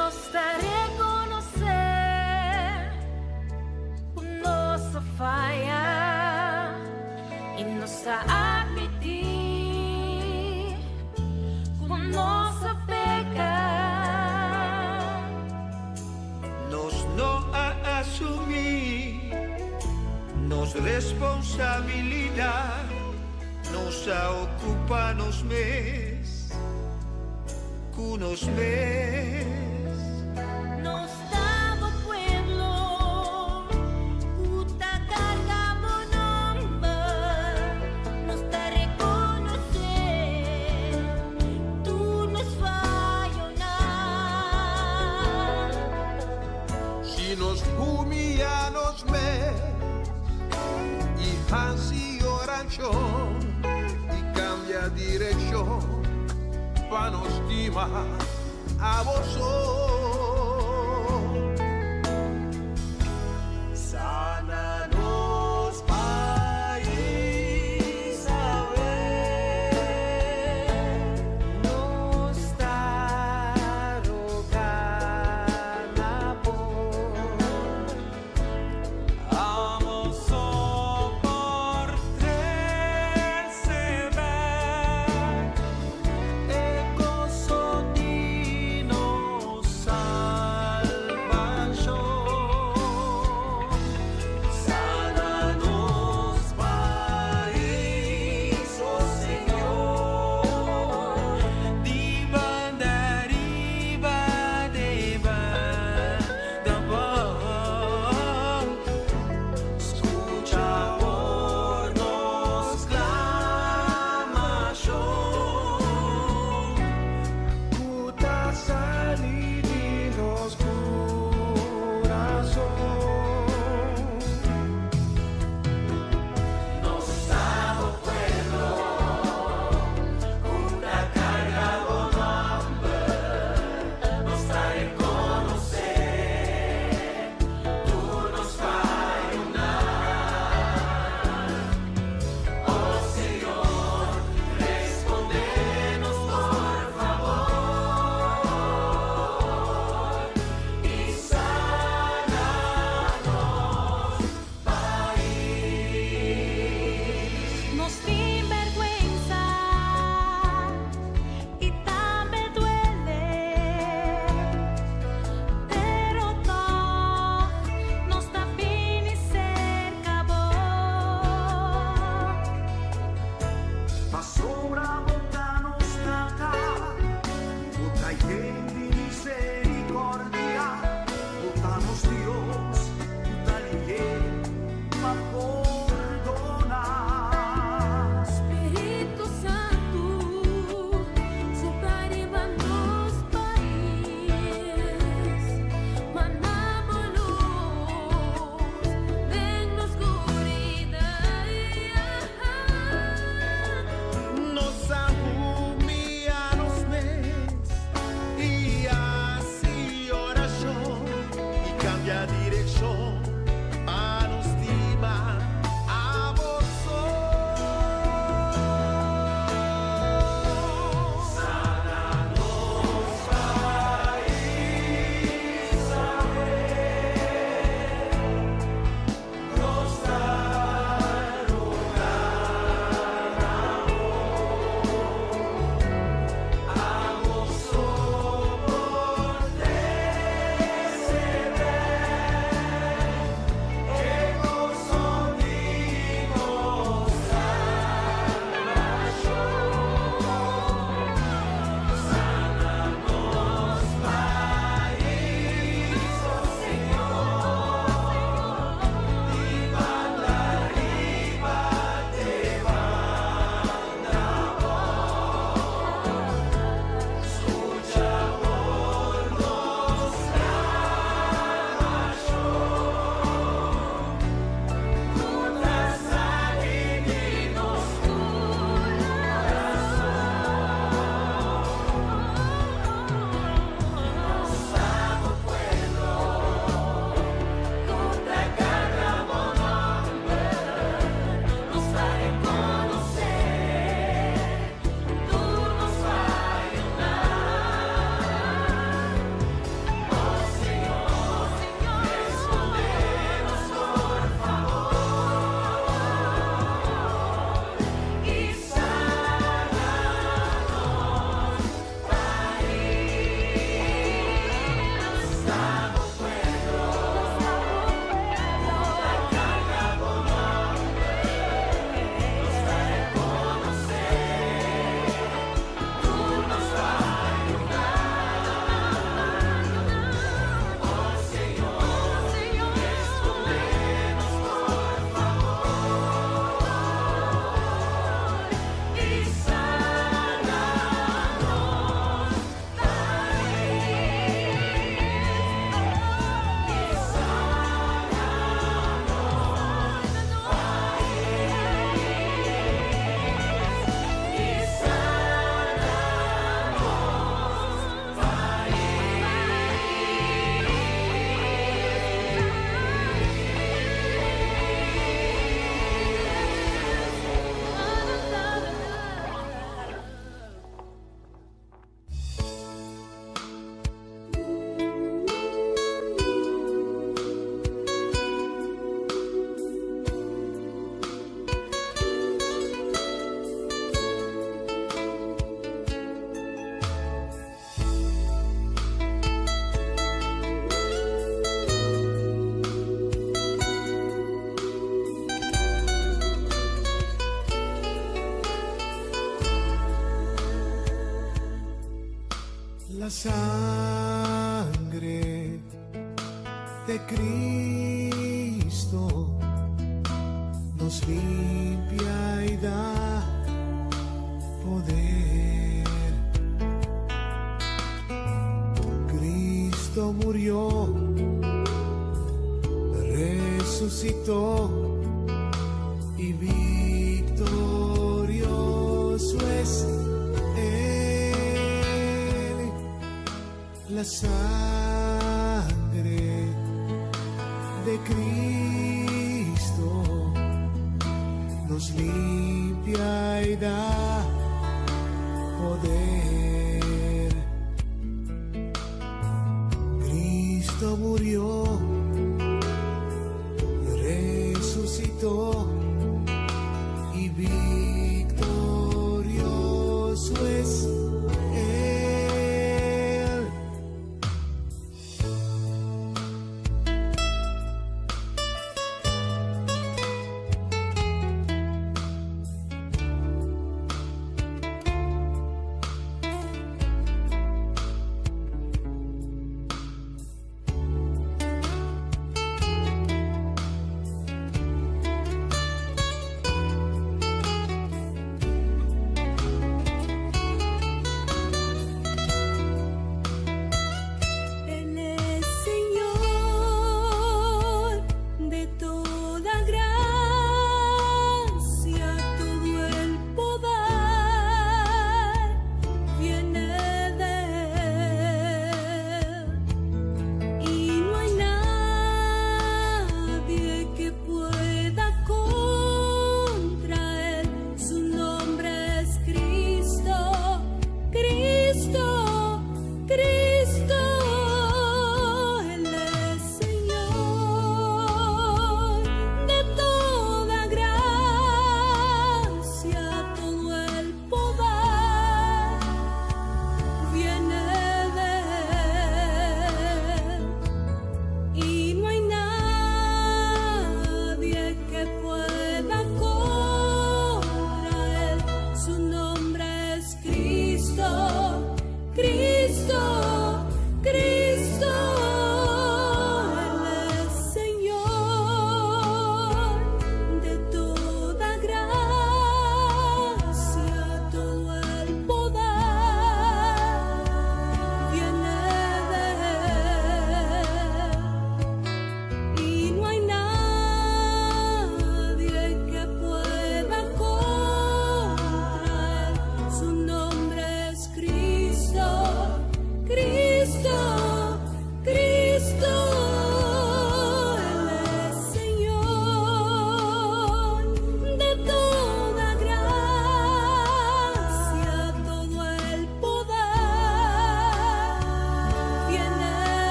nos dá reconhecer o nosso falha e nos dá admitir o nosso pecado. Nos não assumir nos responsabilidade, nos ocupa nos mes, com nos mes. Nos damos pueblo, puta cargamos nombre, nos da reconocer, tú nos fallas nada. Si nos humilla nos mes y así oración y cambia dirección pa nos estimar a vosotros. Sana-nos, Pai Isabel, nos dá rogando por amo só por receber e gozo de nos La sangre de Cristo nos limpia y da poder. Cristo murió, resucitó y victorioso es Él. La sangre de Cristo nos limpia y da poder. Cristo murió, resucitó y victorioso es Él. Él es Señor de toda gracia, todo el poder viene de Él, y no hay nadie que pueda contra Él. Su nombre es Cristo, Cristo, Cristo. Él es Señor de toda gracia, todo el poder viene de Él, y no hay nadie que pueda contra Él. Su nombre es Cristo, Cristo, Cristo. Él es Señor de toda gracia, todo el poder viene de Él, y no hay nadie que pueda contra Él. Su nombre es Cristo, Cristo, Cristo. Él es Señor de toda gracia, todo el poder viene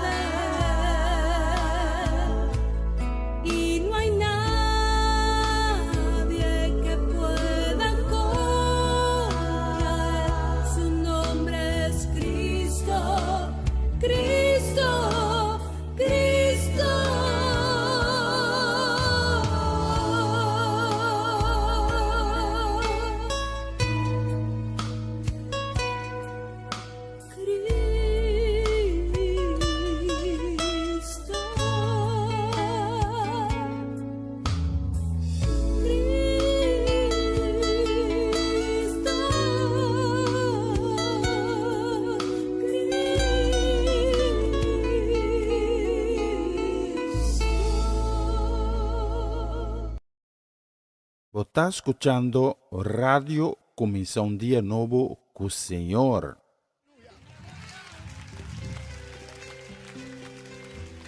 de Él, y no hay nadie que pueda contra Él. Su nombre es Cristo, Cristo, Cristo. Vos está escuchando Radio Comienza un Día Nuevo con el Señor.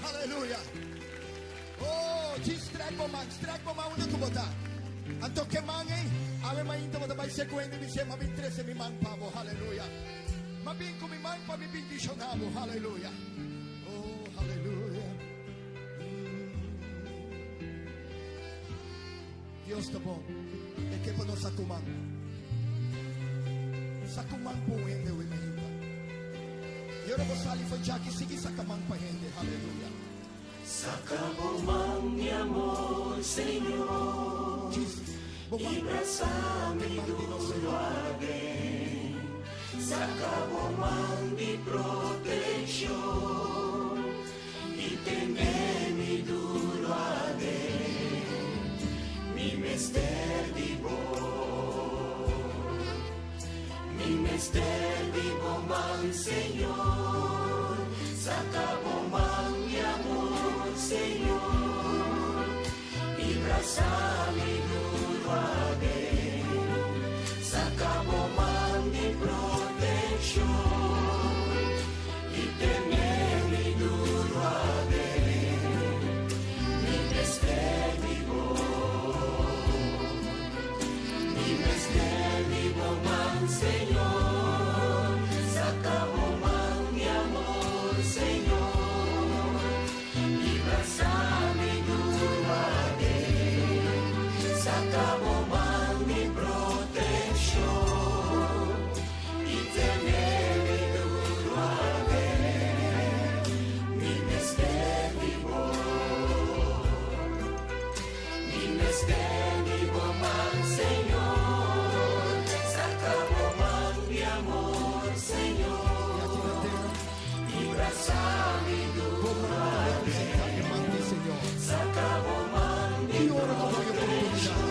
Hallelujah. Oh, stretch man una kubota. Anto que man ave man into the by sequence mi se ma mi trece mi man pavo. Hallelujah. Ma bien con mi man pa mi bendicionavo. Hallelujah. Oh, hallelujah. Dios está bom. E que para nós sacuman. Sacuman po ende we mahita. E ora vos sali foi já que sigue sacuman pa ende. Hallelujah. Sacabomang mi amor, Señor, y brázame tu suave. Sacabomang mi Señor, sacabomán mi amor, Señor, y braza mi duro a ver, sacabomán mi protección, y tener mi duro a ver, mi mister vivo, mi mister vivo, man, Señor. Sacabomán mi amor, Señor, y braza mi duro a ver, sacabomán mi protección, y tener mi duro a ver, mi mister vivo, man, Señor, sacabomán mi amor, Señor, y braza mi duro a ver, sacabomán mi protección,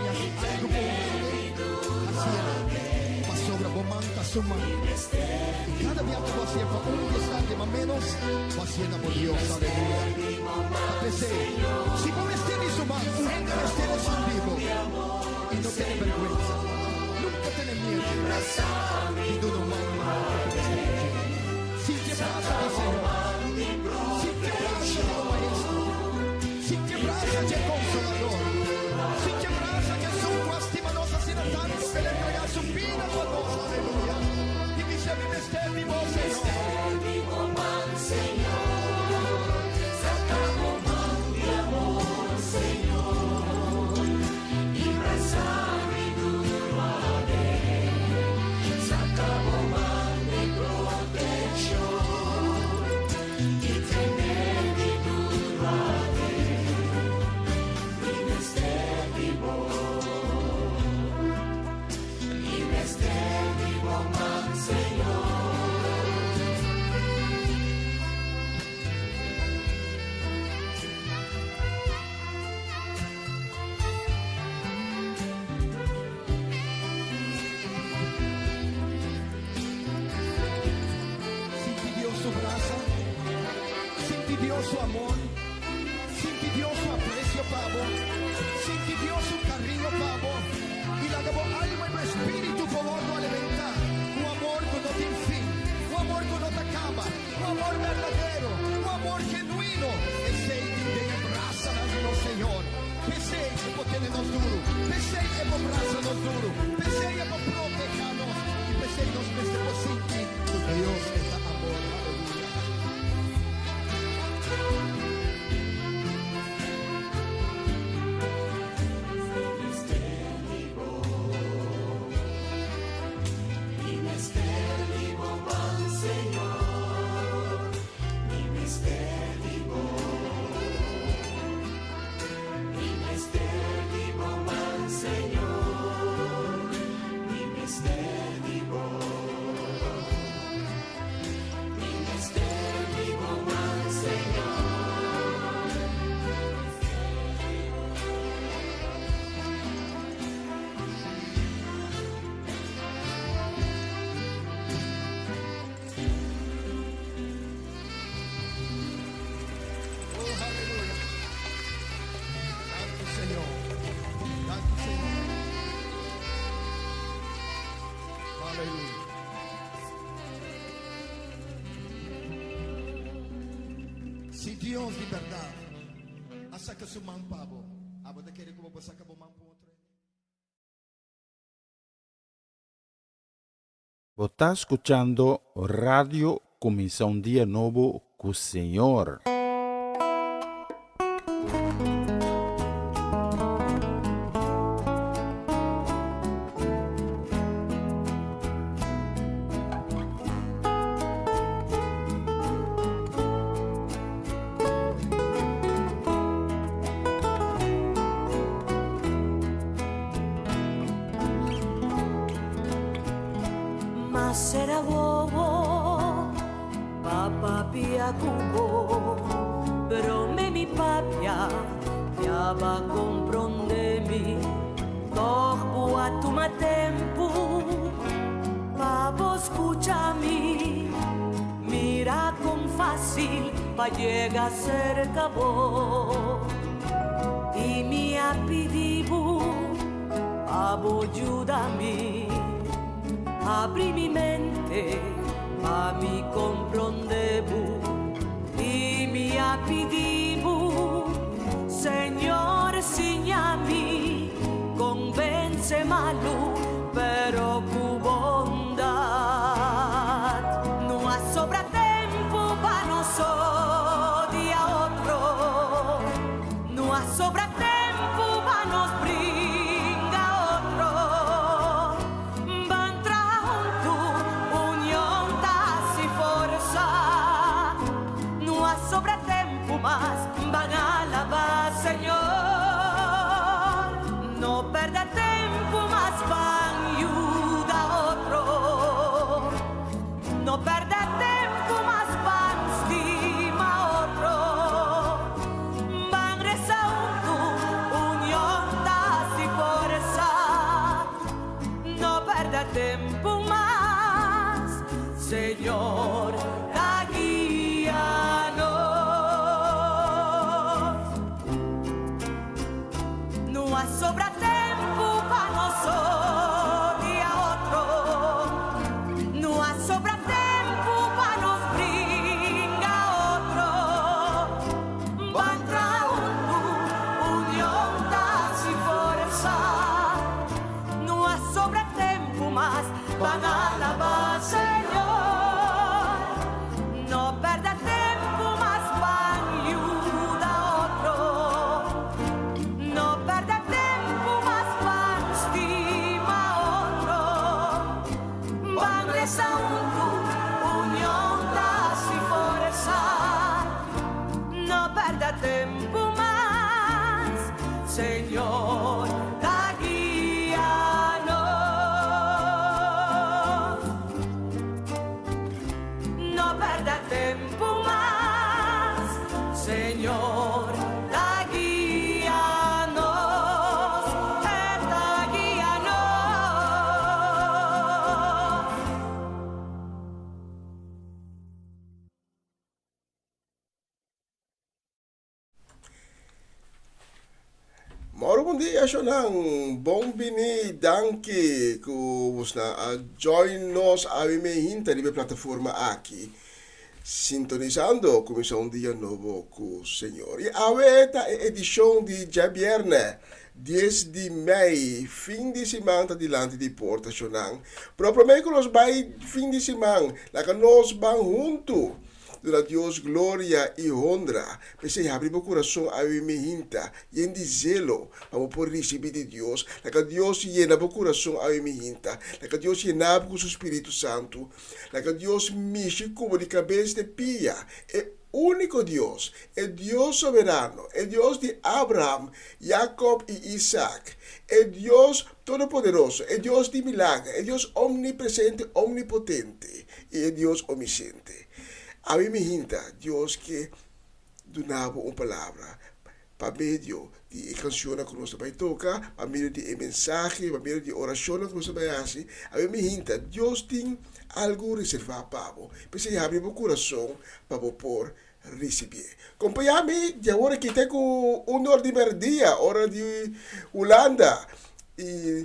y tener mi duro a ver, y cada día que você for instante más menos, você por Dios, aleluya. Si vos estés su mano, estés en vivo y no tiene vergüenza, nunca tiene miedo, y tú no mames, si te abraza el Señor, si te abraza el Maestro, si te abraza el Consolador, si te abraza Jesús, tu estima nossa sina tanto, que le entrega su vida a vos, aleluya. Y dice mi mister vivo, Señor, sacabomán mi amor, Señor, y braza mi duro a ver, sacabomán mi protección, y tener mi duro a ver, mi mister vivo, man, Señor. su brazo, sintió su amor, sintió su aprecio, pavo, sintió su cariño, pavo, y la llevó alma y espíritu por lo alimentar. Un amor que no tiene fin, un amor que no te acaba, un amor verdadero, un amor genuino. Ese que abraza al Señor. Pensé que por tenernos duro, pensé que por abrazarnos duro, pensé que por protegernos, y pensé que nos pensé por sentir que Dios está amor. Si Dios de verdad saca su mano, pavo, a vos te quiere como vos saca vos mano por otro. Vos está escuchando Radio Começar um Dia Novo com o Senhor. Será bobo, papá pia cubo, pero me mi papia, ya va a comprender mi, corpo a tomar tempo, Pavo, escúchame, mira con fácil pa' llegar cerca vos. Y mi apedibu, pavo, ayúdame, abrí mi mente a mi comprendebu. Y mi apedibu, Señor, enséñame, convence malu, pero con bondad. No ha sobra tiempo para nosotros y a otro. No ha sobra tiempo para nos brinda otro. Van junto, unión, taz y fuerza. No ha sobra tiempo más, van a alabar, Señor. No perda tiempo más, van ayuda a otro. No perda tiempo más, van estima a otro. Van rezando, unión, taz y fuerza. No perda tiempo más, Señor, la guíanos. No ha sobra tiempo para nosotros y a otro. No ha sobra tiempo para nos brinda otro. Van traendo unión, taz y fuerza. No ha sobra tiempo más, van a alabar, Señor. No perda tiempo más, van ayuda a otro. No perda tiempo más, van estima a otro. Van rezando, unión, taz y fuerza. No perda tiempo más, Señor, la guíanos. No perda tiempo más, Señor, la guíanos, la guíanos. Moro bom dia, Shonang. Bom bini, danke ku na join nos a me hinta di plataforma aqui. Sintonizando Comissão Dia Novo com o Senhor. E a edição de Jabierne, 10 de maio, fim de semana diante de Porta Shonang. Propriamente que nós vai fim de semana, lá que nós vamos juntos. Dona Deus glória e honra. Pensei abrir meu coração a me hinta e em dizê-lo para poder receber de Deus. Lá que Deus llena meu coração a me hinta. Lá que Deus llena com o Espírito Santo. Lá que Deus mexe como de cabeça de pia. É único Deus. É Deus soberano. É Deus de Abraham, Jacob e Isaac. É Deus todo-poderoso. É Deus de milagre. É Deus omnipresente, omnipotente. E é Deus onisciente. A mim me hinta, Deus que donava uma palavra para meio de canção que nós vai tocar, para meio de mensagem, para meio de oração que nós vai fazer. A mim me hinta, Deus tem algo reservado para nós. Precisa abrir meu coração para poder receber. Acompanha-me, de agora que tem com hora de merdia, hora de Holanda. E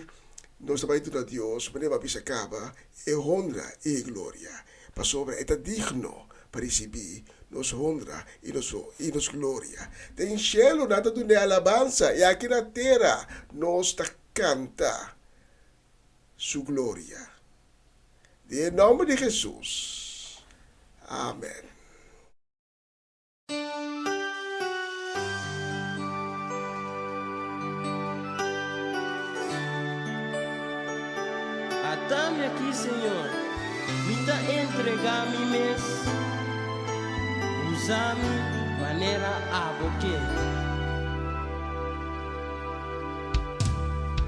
nós vai dar a Deus, para não acaba, é honra e glória. Para sobre, é digno para receber nos honra e nos glória. Tem cielo nada do ne alabança e aqui na terra nós canta sua glória. Em nome de Jesus. Amém. Dame aqui, Senhor, me dá entregar mi mês, usa-me maneira a boque.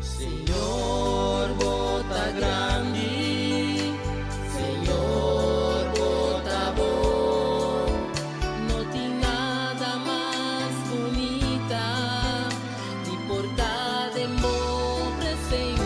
Senhor, bota grande, Senhor, bota bom, não tem nada mais bonita de portar de boa presença.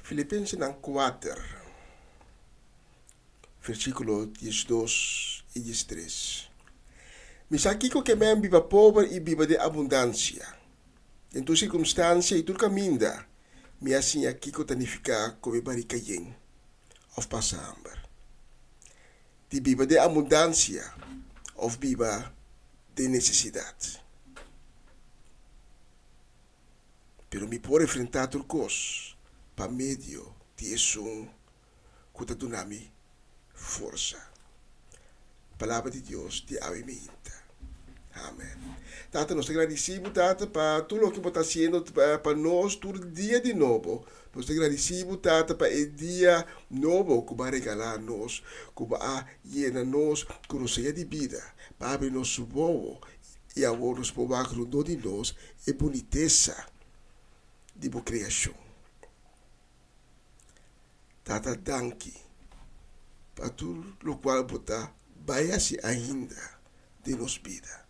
Filipenses 4, versículo 12 y 13. Misakiko que men viva pobre y viva de abundancia. En tu circunstancia y tu caminda, me assim aqui que tanificar como barrica yen, of passa amber. De viva de abundancia, of viva de necesidad. Pero me pode enfrentar turcos, para medio de isso, que dunami força. Palavra de Deus te avimenta. Amém. Tata, nós te agradecemos, Tata, para tudo o que você está fazendo para nós, todo dia de novo. Nós te agradecemos, Tata, para o dia novo que vai regalar nós, que vai llenar nós com nossa de vida, para abrir nosso bobo e agora nos provar que no de nós é boniteza de boa criação. Tata, danke para tudo o qual você vai-se ainda de nos vida.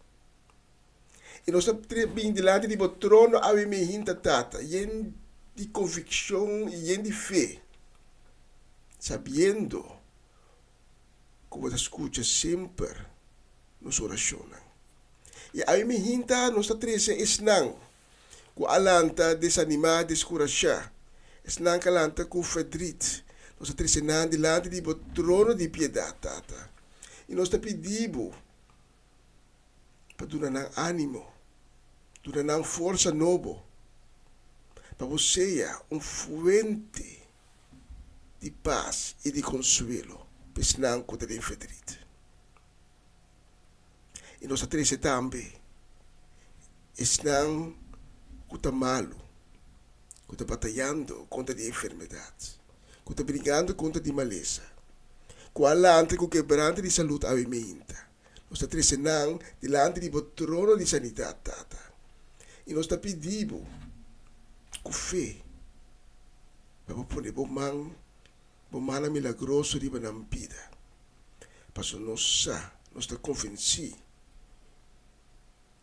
E nós estamos bem delante de o trono a me hinta tata, yen de convicção e yen de fé, sabendo que você escuta sempre nos orações. E a me hinta nós estamos esnang, com alanta desanimar, descorajar, esnang alanta com fedrit, nós estamos esnang delante de o trono de piedade tata. E nós estamos pedindo para dar ânimo, dar força nova, para você fuente de paz e de consuelo, para não contra a enfermidade. E nós três também, estão com malo, que está batalhando contra a enfermidade, que está brigando contra a maleza, com a lante com quebrante de saúde a minha. Nós três não delante do trono de sanidade, tata. E nós estamos pedindo com fé para pôr o mana milagroso de na vida. Para nós estamos convencidos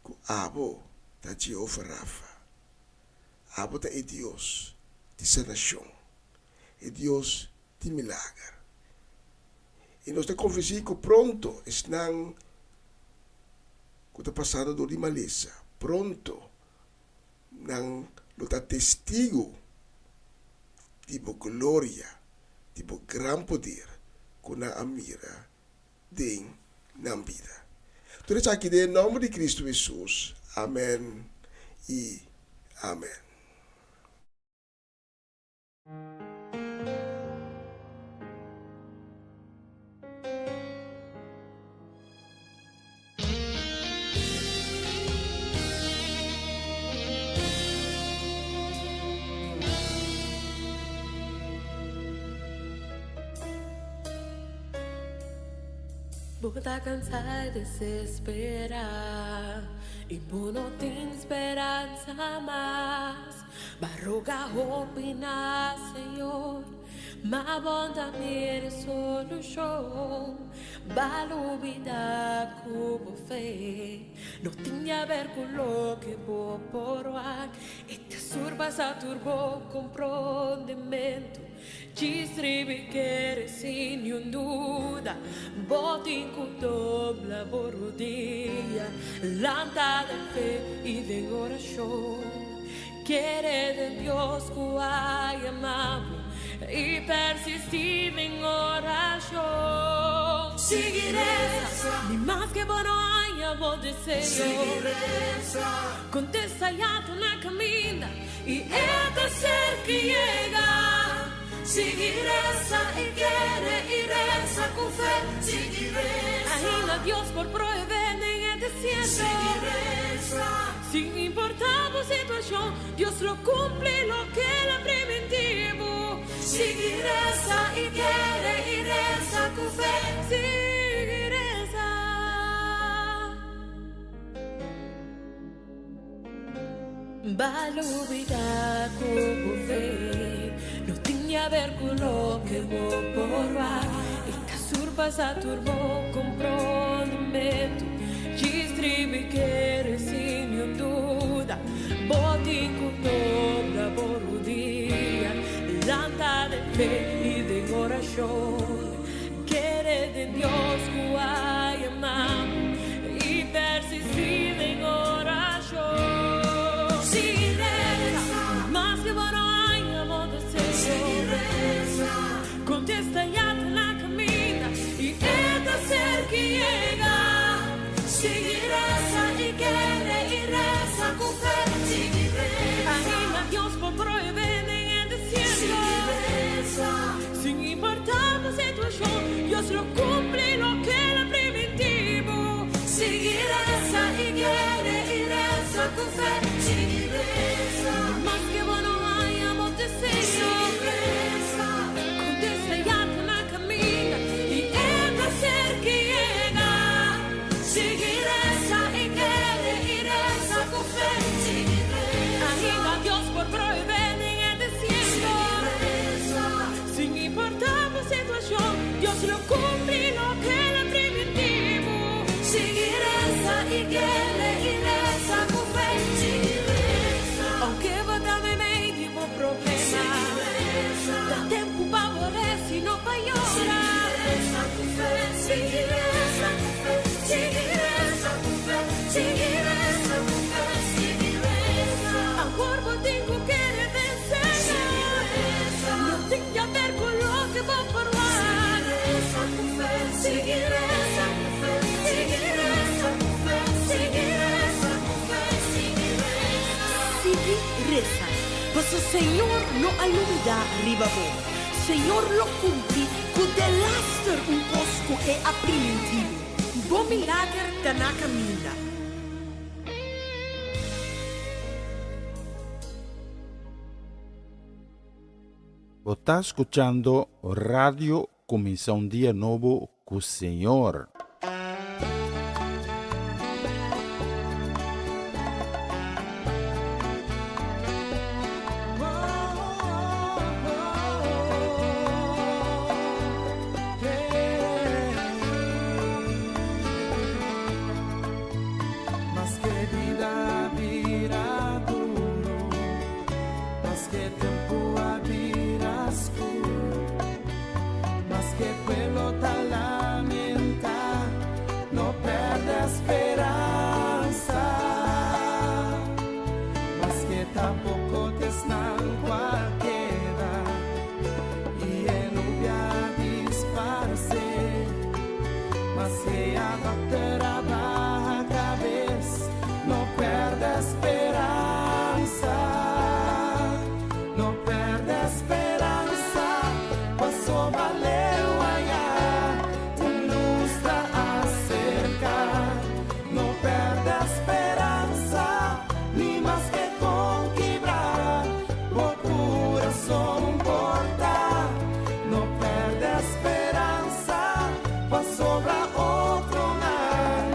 que abo da Jeová Rafa, abo da é Deus de sanação, é Deus de milagre. E nós estamos convencidos que pronto estão que está passando do de maleza, pronto nang luta testigo tipo glória, tipo gran poder com a amira de na vida. Tudo isso aqui em nome de Cristo Jesus. Amém e amém. Vos tá cansado de se esperar e vos não tem esperança mais. Vai rogar opinar, Senhor, mas bom também é solução. Vai duvidar com fé, não tinha a ver com o que vou provar. E te surbas a turbo compreendimento. Distribi che sin duda, botin con dobla borodia, lanta de fe y de oración. Quiere de Dios que hay amable y persistir en oración. Seguiré, ni más que bueno haya vos deseo. Contesta ya tu na camina y este ser que llega. Sigue reza y quiere y reza con fe. Sigue reza. Ainda Dios por proveer en el desierto. Sigue reza. Sin importar la situación, Dios lo cumple lo que era preventivo. Sigue reza y quiere y reza con fe. Sigue reza. Valubida con fe. No tinha a ver con lo que vou provar. Esta surpassa turbo comprometo. Distribi che sin duda. Botin con dobra borodia. Lanta fe y de oración. Quiere de Dios que hay amado y persistir en oración. Si reza, más que bueno hay amor de Señor. Contesta ya en la camina y está cerca y llega. Sigue reza y quiere y reza con fe. Sigue reza. Anima a Dios por prohibir en el desierto. Sigue reza. Sin importar la situación, Dios lo cumple lo que era primitivo. Sigue reza y quiere y reza con fe. Sigue reza. Más que bueno hay amor de Señor. Sigue reza. Contesta ya en la camina y está cerca y llega. Sigue reza y quiere y reza con fe. Sigue reza. Anima a Dios por prohibir en el desierto. Sin importar la situación, Dios lo cumple lo que era primitivo. Sigue reza y quiere y reza con fe. Sigue reza. Aunque vada en medio de un problema, da tempo para orar si no para llorar. Sigue reza con fe. Sigue reza con fe. Sigue reza con fe. Sigue reza. Agora tengo que vencer. No tengo a ver con lo que voy a probar. Sigue reza con fe. Sigue reza con fe. Sigue reza con fe. Sigue reza. Sigue reza. Pues el Señor no alumbra arriba vos. Señor lo cumple con el laster un poco que a primitivo. Bom milagre está na camina. Você está escuchando Radio Começa um Dia Novo com o Senhor. Mas que vida virá duro, mas que tempo virá escuro, mas que pueblo tal lamenta, no perde esperanza, mas que tampoco desnan queda y en lluvia disparce, mas que adoptará no perde esperanza, no perde esperanza, passou valeu allá, luz está acerca, no perde esperanza, ni más que con quebrar, o corazón importa, no perde esperanza, passou pra outro mar.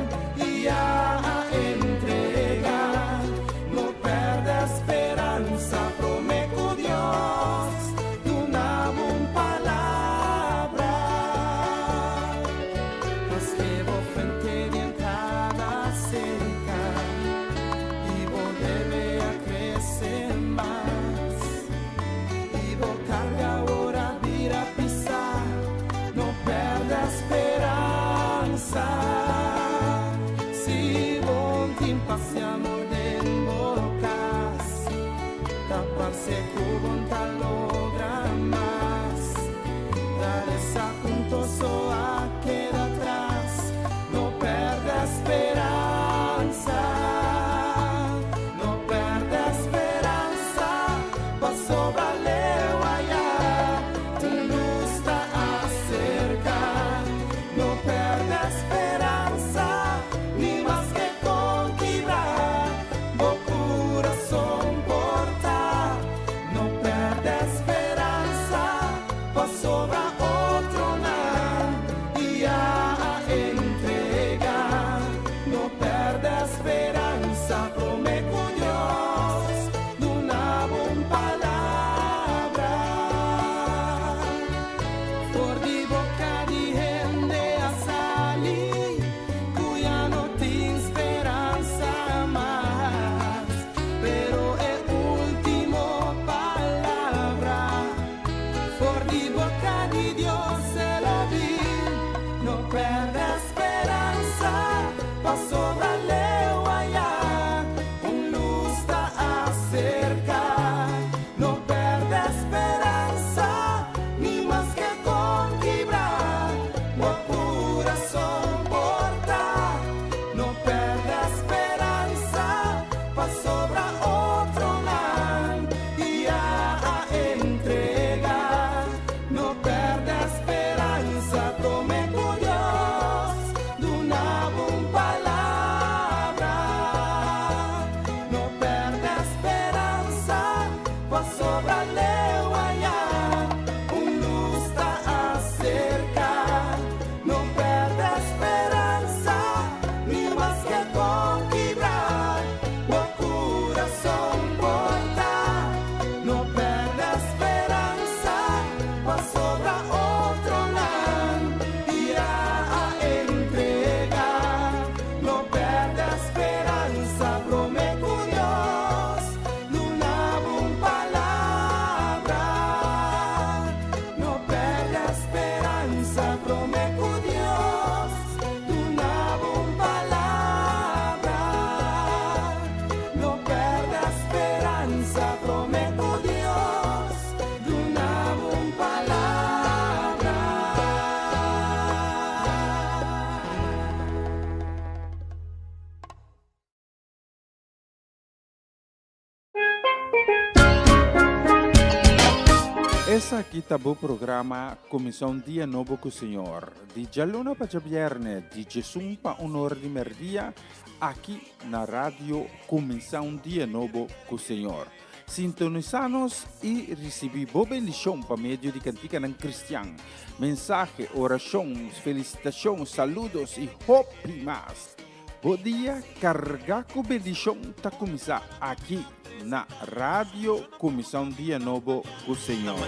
Essa aqui tá o programa Comissão Dia Novo com o Senhor. De Jaluna para Viernes, de Jesus para Honor de Merdia, aqui na rádio Comissão Dia Novo com o Senhor. Sintonizanos e recebi boa bendição para meio de cantiga ng Cristian. Mensagem, oração, felicitação, saludos e hope mais. Bom dia, carga com bendição tá começar aqui na Rádio Comissão Dia Novo com o Senhor.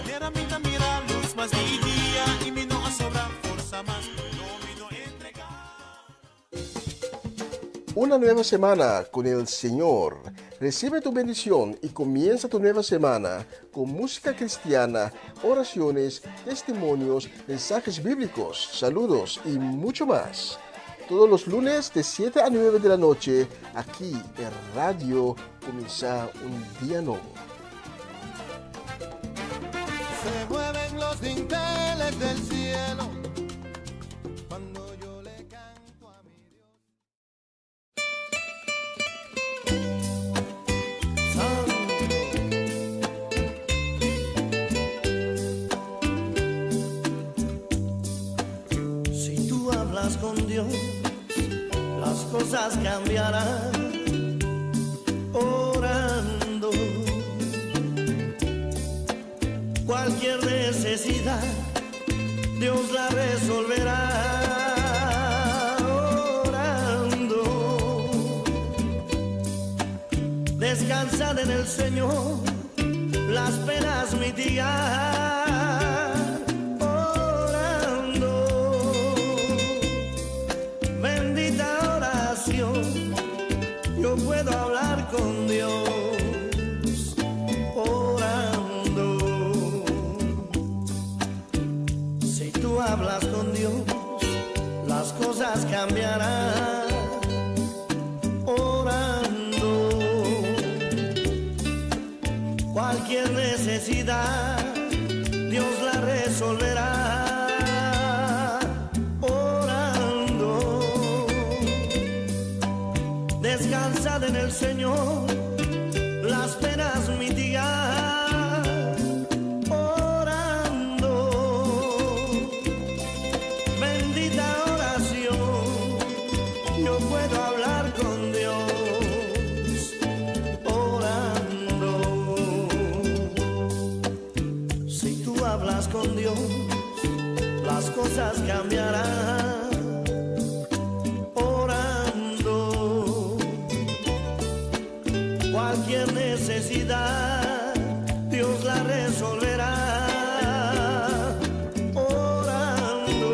Una nueva semana con el Señor. Recibe tu bendición y comienza tu nueva semana con música cristiana, oraciones, testimonios, mensajes bíblicos, saludos y mucho más. Todos los lunes de 7 a 9 de la noche, aquí en Radio Comienza un Día Nuevo. Se mueven los dinteles del cielo cuando yo le canto a mi Dios. Si tú hablas con Dios, las cosas cambiarán. Orando, cualquier necesidad, Dios la resolverá. Orando, descansad en el Señor, las penas mitigar. Orando, bendita oración, yo puedo hablar con Dios. Orando, si tú hablas con Dios, las cosas cambiarán. Orando, cualquier necesidad, Dios la resolverá. Orando, descansad en el Señor, las penas mitigar. Orando, bendita oración, yo puedo hablar con Dios. Orando, si tú hablas con Dios, las cosas cambiarán. Orando, cualquier necesidad, Dios la resolverá. Orando,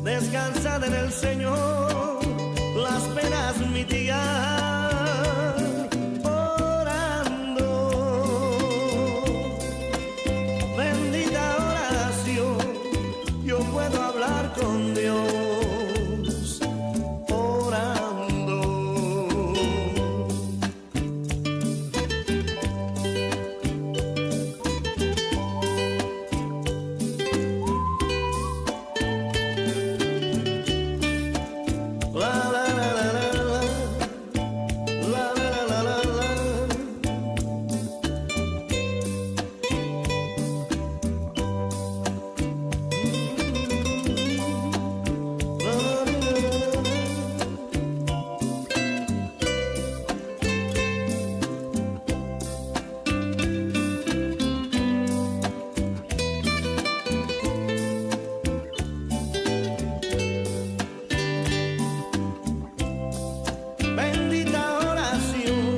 descansad en el Señor, las penas mitigar. Orando, bendita oración, yo puedo hablar con Dios. Orando, la la la la la la, la la la la la. Bendita oración,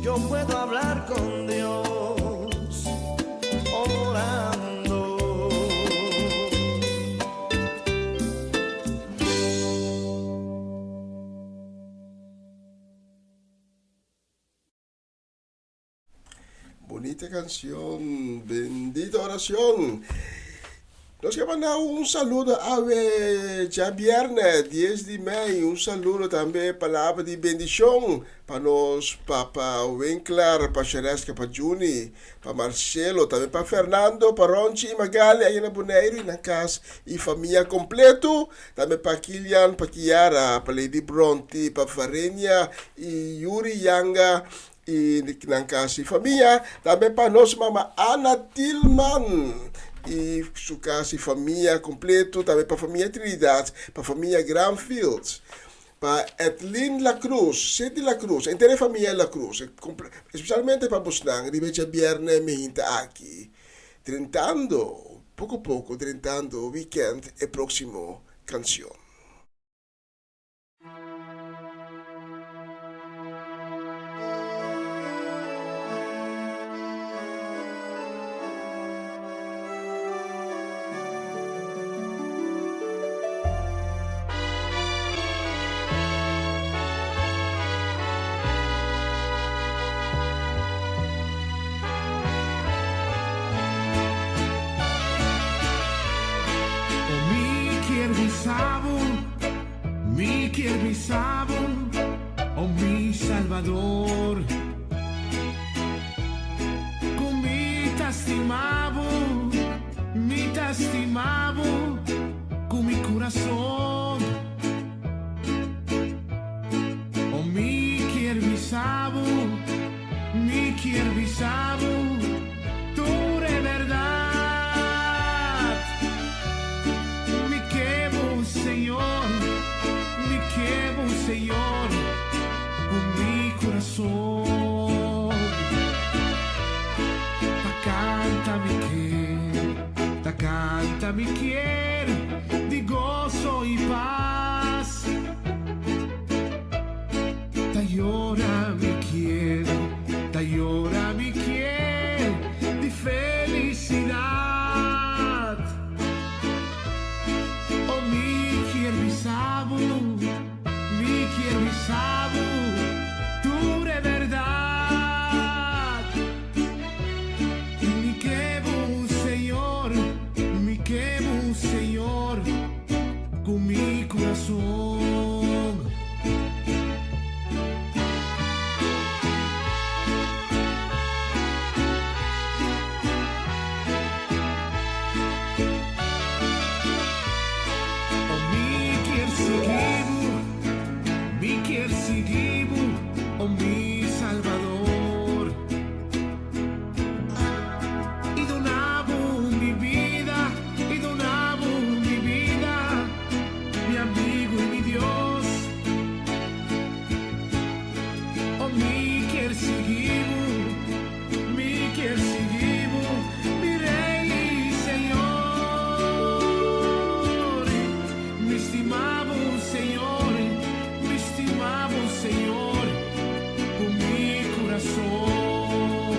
yo puedo hablar con Dios. Orando, Bonita canción, bendita oración. Nos mandamos un saludo a ya viernes 10 de mayo, un saludo también palabra de bendición para nos Papa Winkler, para Cheresca, para Juni, para Marcelo, también para Fernando, para Ronchi y Magali, ahí en Boneiro, en la casa y familia completo, también para Kilian, para Kiara, para Lady Bronte, para Farenia y Yuri Yanga, e ng kasi família, também para nós mama Ana Tillman, e su kasi família completo, também para a família Trinidad, para a família Granfields, para Etlin La Cruz, Seti La Cruz, inteira família La Cruz, especialmente para Bosnang, rivece viernes me hinta aqui, tentando, pouco a pouco, tentando o weekend e próximo canção. Mi Sabo, oh mi Salvador, con mi t'estimavo, con mi corazón, oh mi Sabo, tú eres verdad, mi quebo Señor. Señor, con mi corazón, ta canta mi quiere, di gozo y paz, ta llora mi quiere, di felicidad, oh mi Sabo. Tú eres verdad, mi quebo Señor, con mi corazón. Oh, seguimos, oh mi Salvador, y donavo mi vida, mi amigo y mi Dios, oh mi seguimos, mi Rey y Señor, mi estimado Señor. Señor, con mi corazón,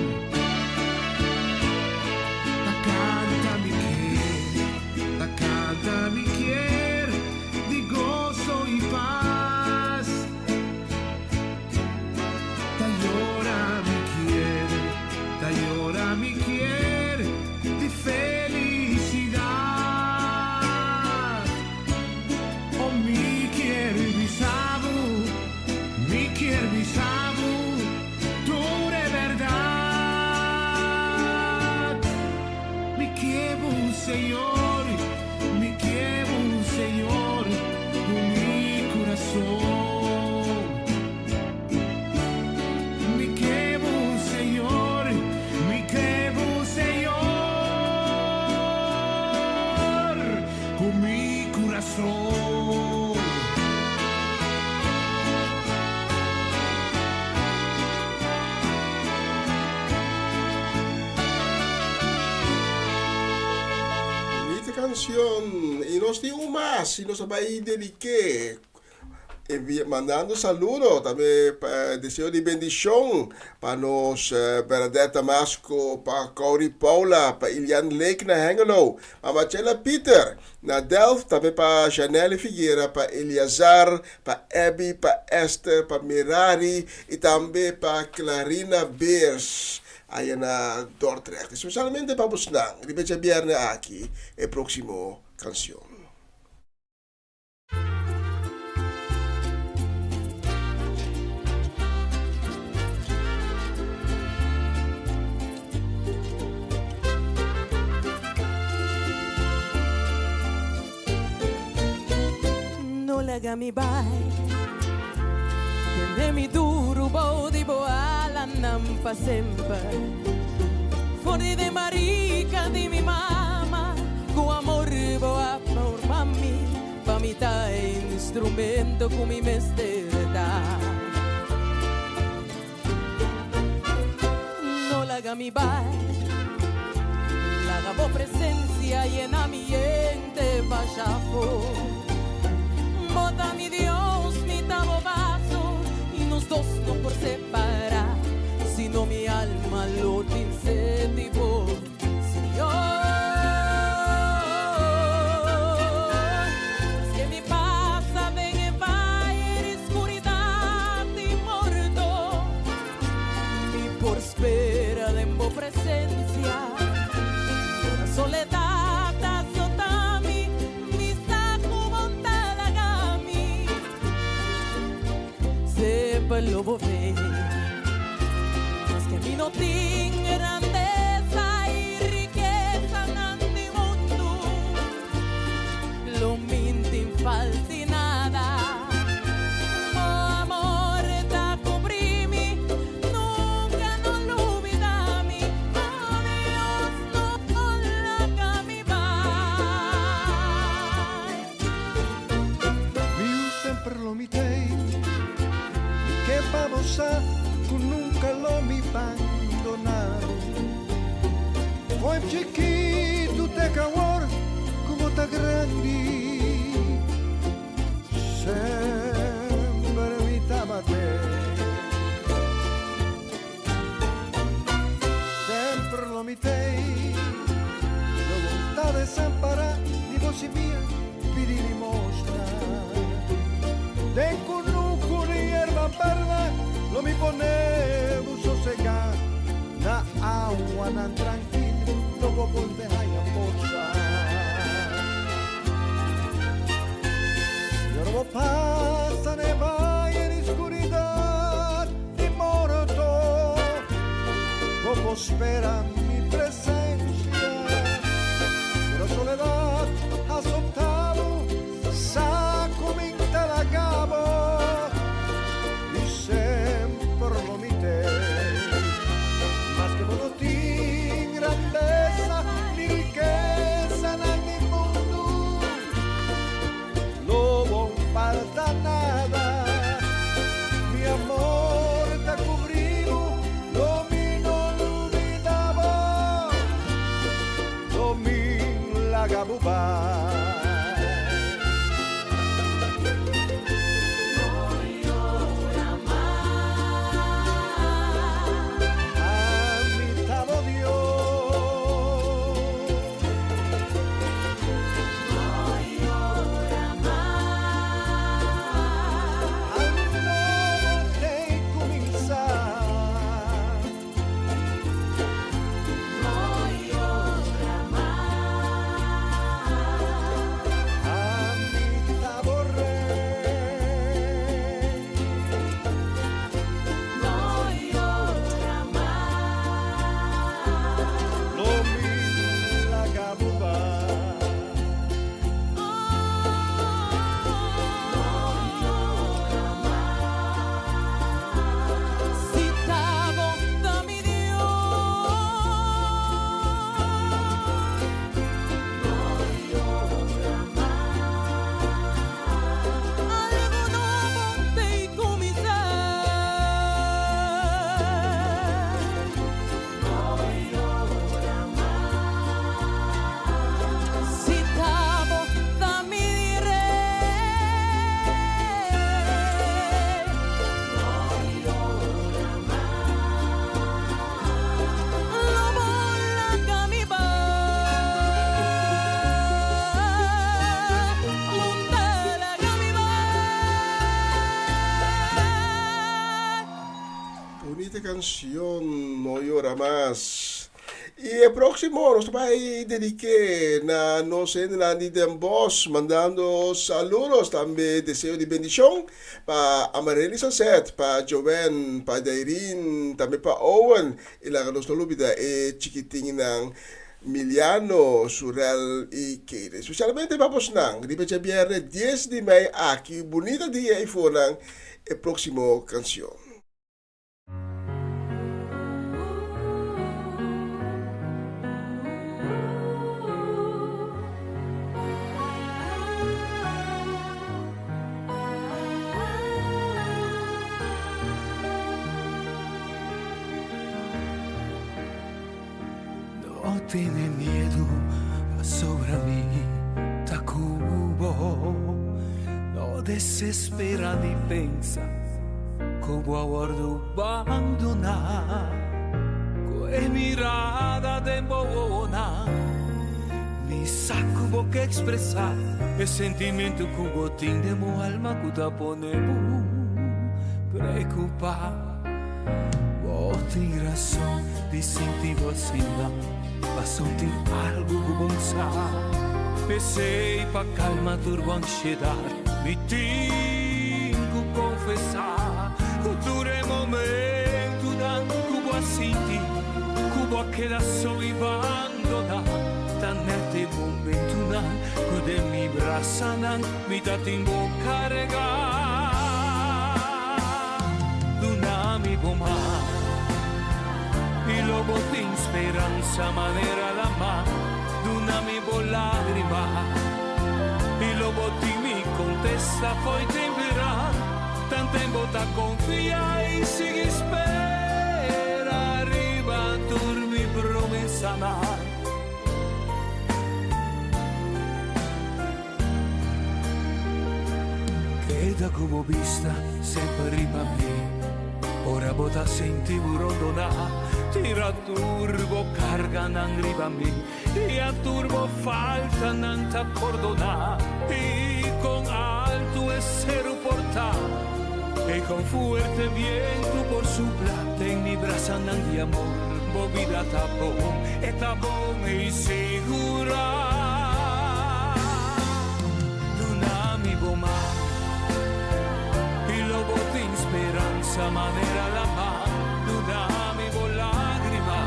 la canta mi quiere, di gozo y paz, ta llora mi quiere, di felicidad, oh mi quiere mi Sabo. Mi Sabo, tú eres verdad, mi quebo Señor, con mi corazón, mi quebo Señor, con mi corazón. Canción y nos dio más y nos va a dedicar mandando saludos también deseo de bendición para nos Bernadette Masco, para Corey Paula, para Ilian Lake na Hengelo, para Marcela Peter na Delft, también para Janelle Figueira, para Eliazar, para Abby, para Esther, para Mirari y también para Clarina Beers. Aí na Dordrecht, especialmente para Bosnang, ripete viernes aqui, é próximo canção. No le haga mi bai, que de mi duro body boala. balanam pa sempre. Fuori de marica di mi mamma, con amor boa por mami, pa mi ta instrumento con mi mesterda. No la haga mi bai, la haga presencia y en ambiente vaya bota mi Dios, mi tabo vaso, y nos dos no por separar, sino mi alma lo incentivó. Señor, es que mi pasa ven y va en oscuridad y muerto, mi por espera de mi presencia, la soledad. Lo bové, mas que mi no tiene grandeza y riqueza en mi mundo, lo minti falti nada, oh amor da cobrimi, nunca no lo olvidami, oh Dios no la cambiai. Io sempre lo mitei che babosa tu nunca lo mi abbandonato. Poi chiquito te cawar como ta grandi, sempre mi tamate, sempre lo mitei, la volontà de desamparare di voce mia, pidi limosna, de conuco di erba verde, lo mi ponevo sossegar, na agua nan tranquilo, no vou volver a posar. Yorbo pasa ne vai en oscuridad y morto, como espera mi presencia, la soledad azotado, saco mi la cabo y sempre lo mite, más que no tiene grandeza ni riqueza en mi mundo, no vou falta nada, mi amor te cubriu, lo mi no olvidaba, lo mi la gabuba. Canción No Llora Más. Y el próximo nos va a dedicar a nosotros en voz, mandando saludos, también deseo de bendición para Amareli Sanset, para Joven, para Dairin, también para Owen, y la que nos olvida chiquitín Miliano, Surel y Keire. Especialmente vamos a ver viernes 10 de mayo aquí, bonita día y fueran el próximo canción. tiene miedo sobre mí, Tacubo. No desespera ni pensa, como aguardo abandonar. Con mirada de bobona, mi saco que expresar el sentimiento que tiene mi alma que te pone preocupar. Vos tienes razón de sentir así, va a sentir algo que pensar. Pensei pa calma turbo ansiedade, me tenho que confessar. Dure momento que vou sentir, que vou quedar só e abandonar. Tanto momento que de mi braça me dá tempo carregar. Dunami bomba, e logo tem esperança, maneira la mano. Dunami bo lágrima, e logo ti mi contesta, foi temperar. Tanto tempo ta confia e si espera. Arriba turmi promessa mai. Queda come vista sempre riba me. Ora bota senti burondona, tira turbo carga nan riba me. E a turbo falta nan ta cordona. E con alto essere portar. E con fuerte viento por soplar. En mi brasa nan di amor, movida ta bom e segura. Dunami bomba. Speranza manera la mano, dami con lacrima.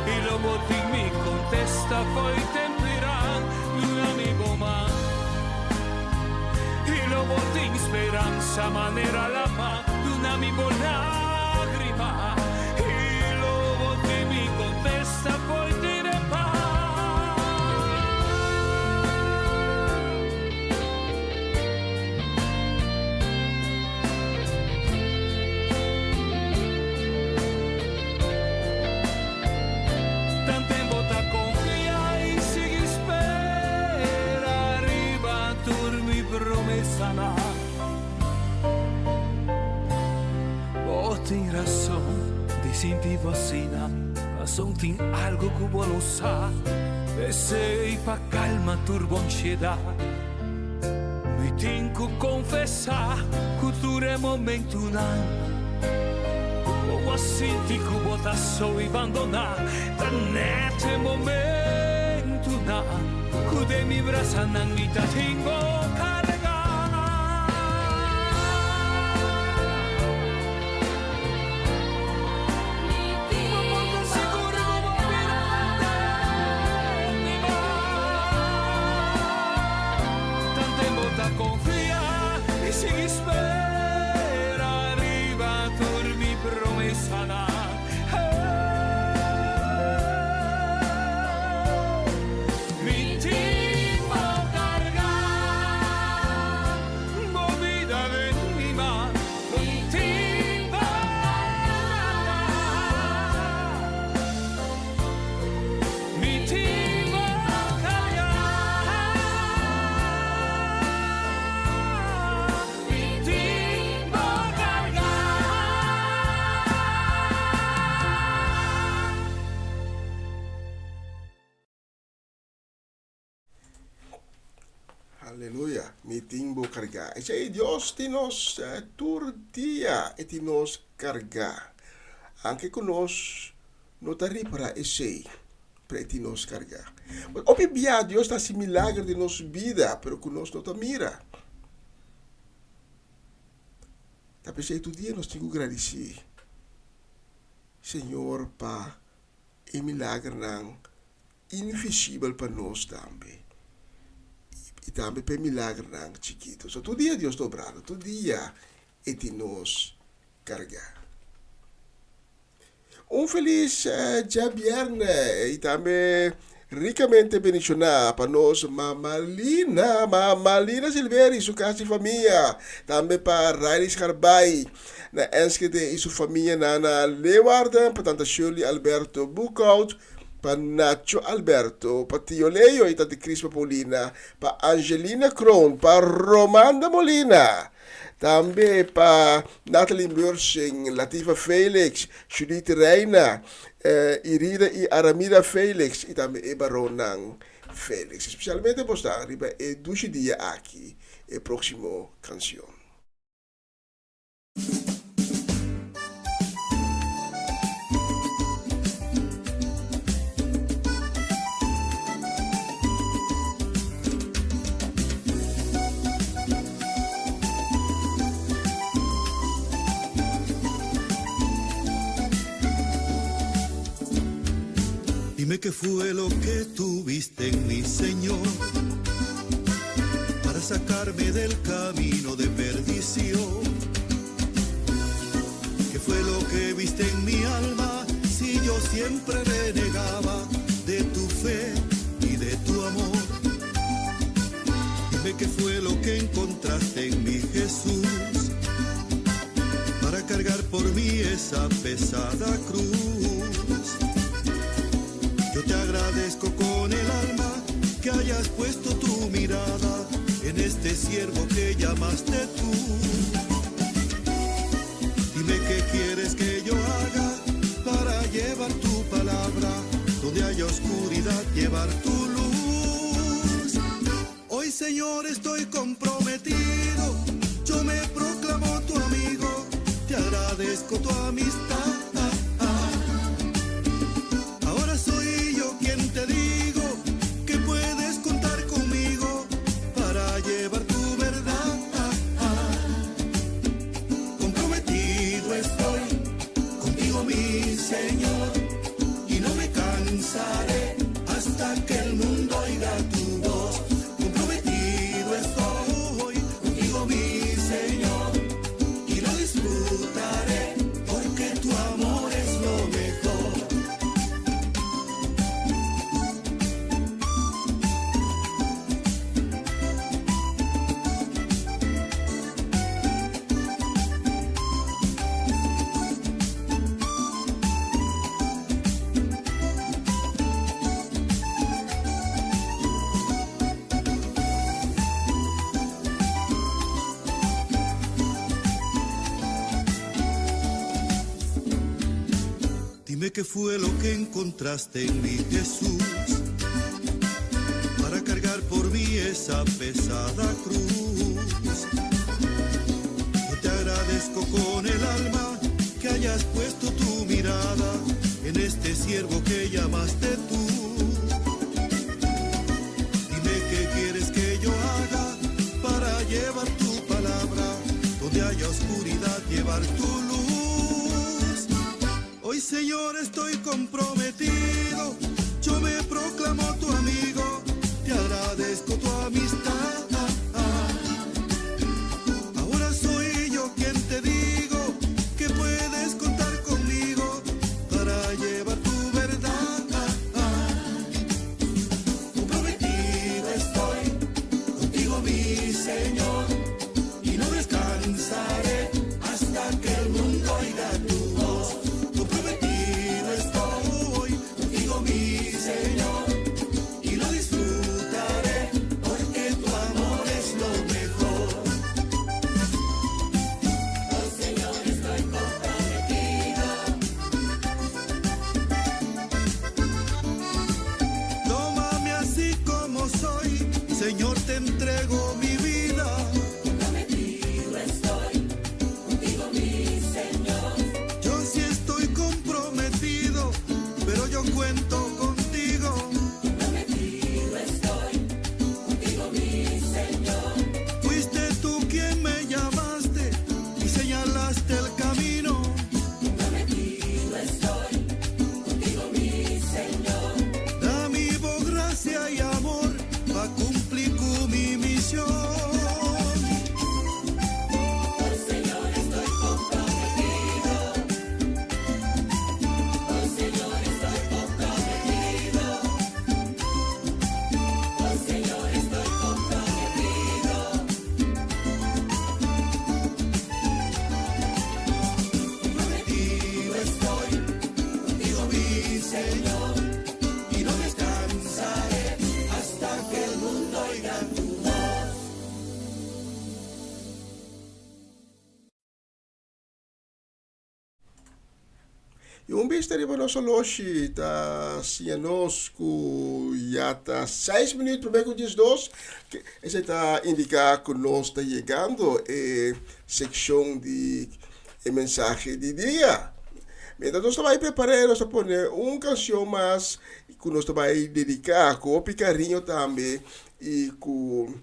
E lo botti mi contesta, poi temperan, dami goma. E lo botti in speranza manera la mano, dami con lacrima. E lo botti mi contesta, poi dire pa. Vos tienes razón de sentir vacina, razón tiene algo que vos no sabes. Pensei pa calma turbo ansiedade, me tenho que confessar que dure momento não. Vou sentir que vou tá só e abandonar, tá nesse momento não. Que de mi braça não me tá tengo confia e si spera, arriva turmi promessa na. Mi timbo cargar, movida de mi mar, mi timbo cargar, mi timbo Aleluia, mi timbo carga. E sei Dios ti nos turdia e ti nos carga. Anche con nos nota ripara e sei pre ti nos carga. Opi bia Dios sta si milagre di nos vida, pero con nos nota mira. Tapi sei tu dia nos tingu gradeci. Senhor pa e milagre nang invisível para nós também. E também para milagre nang chiquito. So, todo dia Deus dobrado, todo dia e te nos carregar. Feliz dia viernes e também ricamente bendicionado para nós Mamalina Silveri, sua casa e família. Também para Railis Carbai, na Enschede e sua família na Leeuwarden, para tanta Shirley Alberto Boekhout, pa Nacho Alberto, pa Tio Leo e Tati Crispa Paulina, pa Angelina Cron, pa Romanda Molina, també pa Natalie Mursing, Latifa Felix, Judith Reina, Irida e Aramida Felix e també e Baronang Felix. Especialmente por estar arriba e 12 dias aqui, e próximo canción. Dime qué fue lo que tuviste en mi Señor para sacarme del camino de perdición. ¿Qué fue lo que viste en mi alma si yo siempre renegaba de tu fe y de tu amor? Dime qué fue lo que encontraste en mi Jesús para cargar por mí esa pesada cruz. Yo te agradezco con el alma que hayas puesto tu mirada en este siervo que llamaste tú. Dime qué quieres que yo haga para llevar tu palabra, donde haya oscuridad, llevar tu luz. Hoy, Señor, estoy comprometido, yo me proclamo tu amigo, te agradezco tu amistad. Te digo que puedes contar conmigo para llevar tu verdad. Comprometido estoy contigo, mi Señor, y no me cansaré hasta que el mundo oiga tu voz. Comprometido estoy contigo, mi Señor, y lo disfrutaré porque tu amor es lo mejor. Dime qué fue lo que encontraste en mi Jesús para cargar por mí esa pesada cruz. Yo te agradezco con el alma que hayas puesto tu mirada en este siervo que llamaste tú. Dime qué quieres que yo haga para llevar tu palabra, donde haya oscuridad, llevar tu luz. Hoy, Señor, estoy comprometido, yo me proclamo tu amigo, te agradezco tu amistad. Ahora soy yo quien te digo que puedes contar conmigo para llevar tu verdad. Comprometido estoy contigo, mi Señor, y no descansaré hasta que el mundo oiga tu voz. Comprometido estoy contigo, mi Señor, y lo disfrutaré porque tu amor es lo mejor. Oh, Señor, estoy comprometido. Tómame así como soy, Señor, te entrego mi vida. Yung bisteri pa no soloshi, ta siyanos ku yata 6 minutos para con 2, que ese está indica que nos está llegando sección de mensaje de día. Mientras nos estamos preparando a poner una canción más que nos estamos dedicar con cariño también y con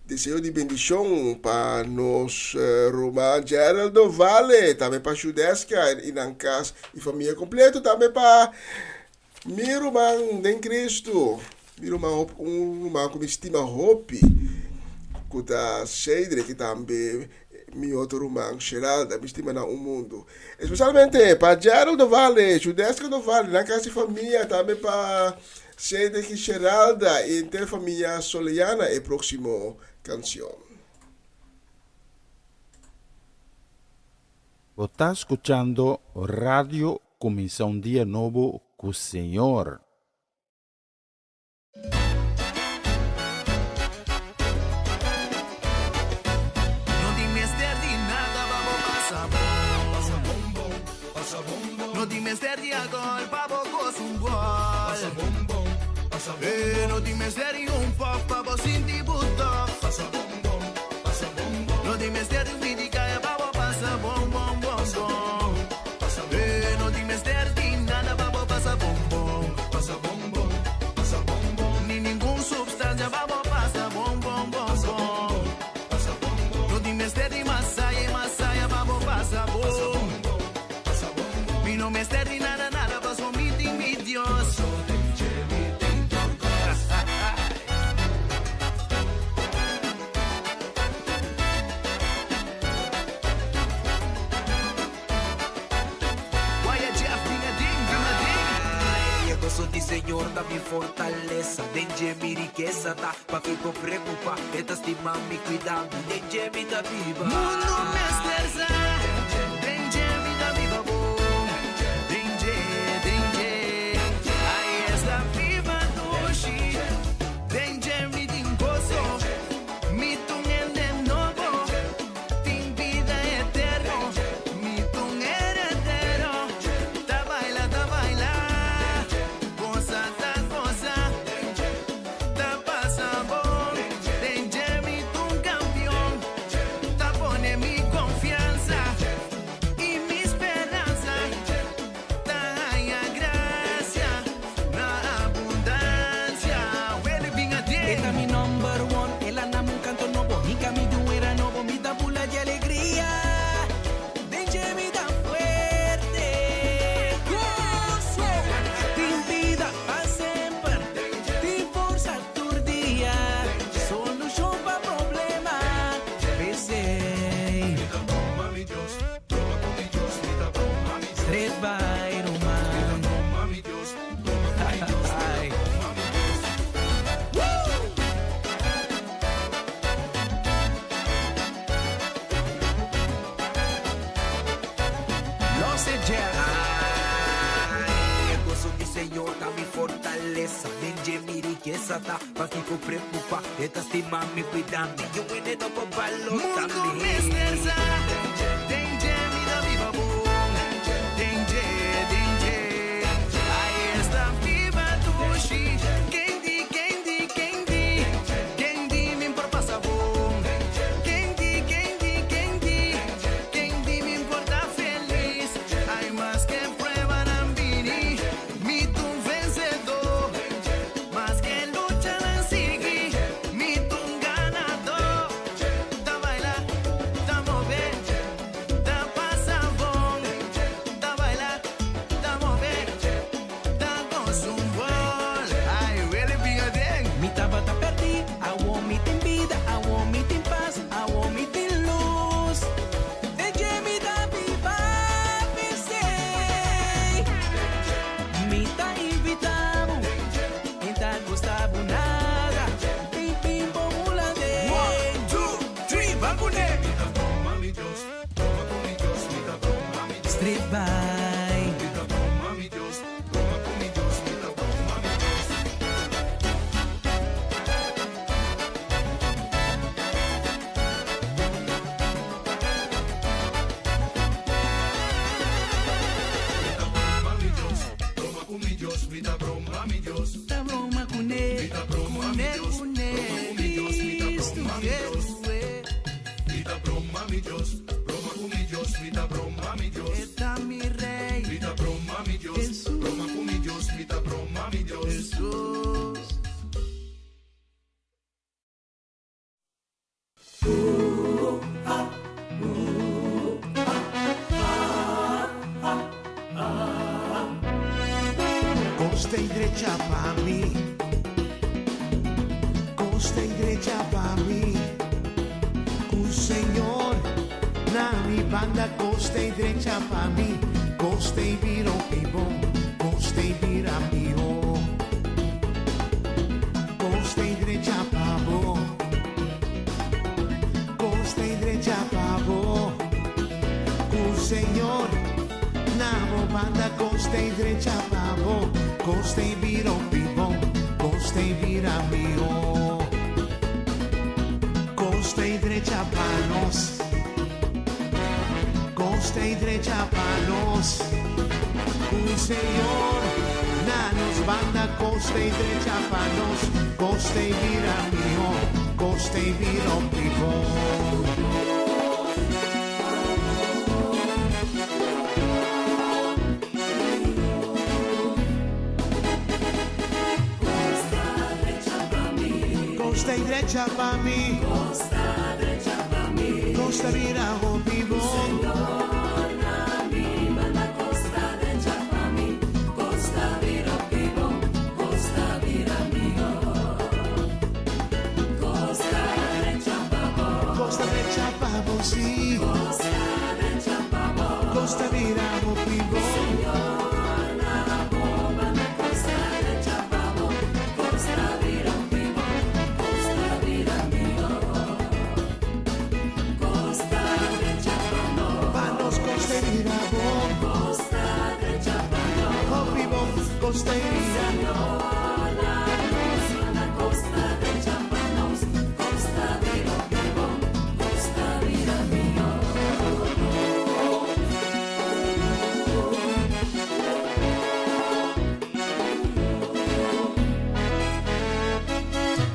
deseo de bendición para nos Román Geraldo Vale, también para Judesca y Nancas y familia completa, también para mi Román de Cristo, mi Román, un Román con estima Hopi, que está Cedre, que también mi outro Román, Geralda, me estima na mundo. Especialmente para Geraldo Vale, Judesca do Vale, Nancas y familia, también para Cedre e Geralda e inteira família Soleana e próximo canción. Você está escuchando Radio Começar um Dia Novo com o Senhor. No dime serio agora, pavo gosto um gol. No dime serio un po', pavo sinti butto. No dime serio critica e pavo passa bom, bom, bom, bom. No dime serio nada, pavo passa bom, bom. Ni ningún substancia, pavo passa bom, bom, bom, bom. No dime serio masaya, pavo passa bom. Mi no me serio nada, nada, paso mi Dios. Senhor, dá-me fortaleza, dengue mi riqueza, tá? Pa' que com preocupa, esta estima me cuidando, dengue mi da viva. Mundo me estresa, dengue mi da viva, bom. Dengue, aí está viva hoje, dengue mi dingoso, mi tunel de novo, tem vida eterno, mi tunel heredero, ta baila. Tá, pra que com preocupa, esta estima me cuidando, e eu ainda não vou valor também. Mundo me estresa, dengue mi da viva bom, dengue, aí está viva hoje, quem di, me importa passa bom, quem di, me importa feliz, hay más que prueba nambini, mi tu vencedor, más que mi tu ganador, ta baila, ta mover, broma mi Dios. Vida broma mi Dios, broma con mi Dios, vida broma mi Dios. Está mi rey, Vida broma mi Dios, Jesús. broma con mi Dios, vida broma mi Dios. Jesús. Costa y derecha pa' mí, costa y derecha pa' mí. Un señor, na mi banda, costa y derecha pa' mí. Costa y viro vivo, costa y vira mío. Costa y derecha pa' vos, costa y derecha pa' vos. Un señor, na mo banda, costa y derecha pa' vos. Costa y viro vivo, costa y vira mío. Costa y derecha pa' nos, costa y derecha pa' nos. Un señor, na nos banda, costa y derecha pa' nos. Costa y vira mío, costa y viro vivo. Costa y derecha pa' mí, Costa derecha pa' mí, costa vira o vivo. Señor, na mi banda, costa derecha pa' mí, costa vira vivo, costa vira mío. Costa derecha pa' vos, Costa derecha pa' vos, sí. costa derecha pa' vos. Costa vira o vivo. Señor, na mi banda, costa derecha pa' vos, costa vira vivo, costa vira mío. Costa derecha pa' vos. Panos, costa y vira vos. Costa derecha pa' vos. O vivo, costa y vira. Costa derecha pa' nos, costa vira vivo, costa vira mío.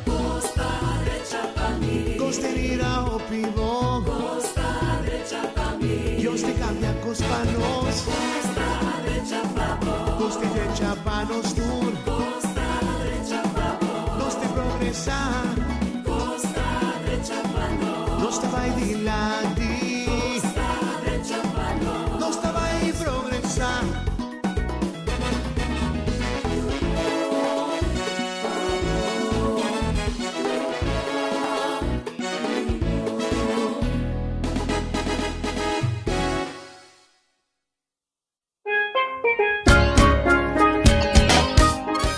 Costa derecha pa' mí, Costa y vira o vivo. costa derecha pa' mí, Dios te cambia cos panos. costa derecha pa' vos, Costa y derecha pa' nos tur. costa derecha pa' vos, Nos te progresa. costa derecha pa' nos, Nos te va y dilandi. costa derecha pa' nos. Nos te va y progresa.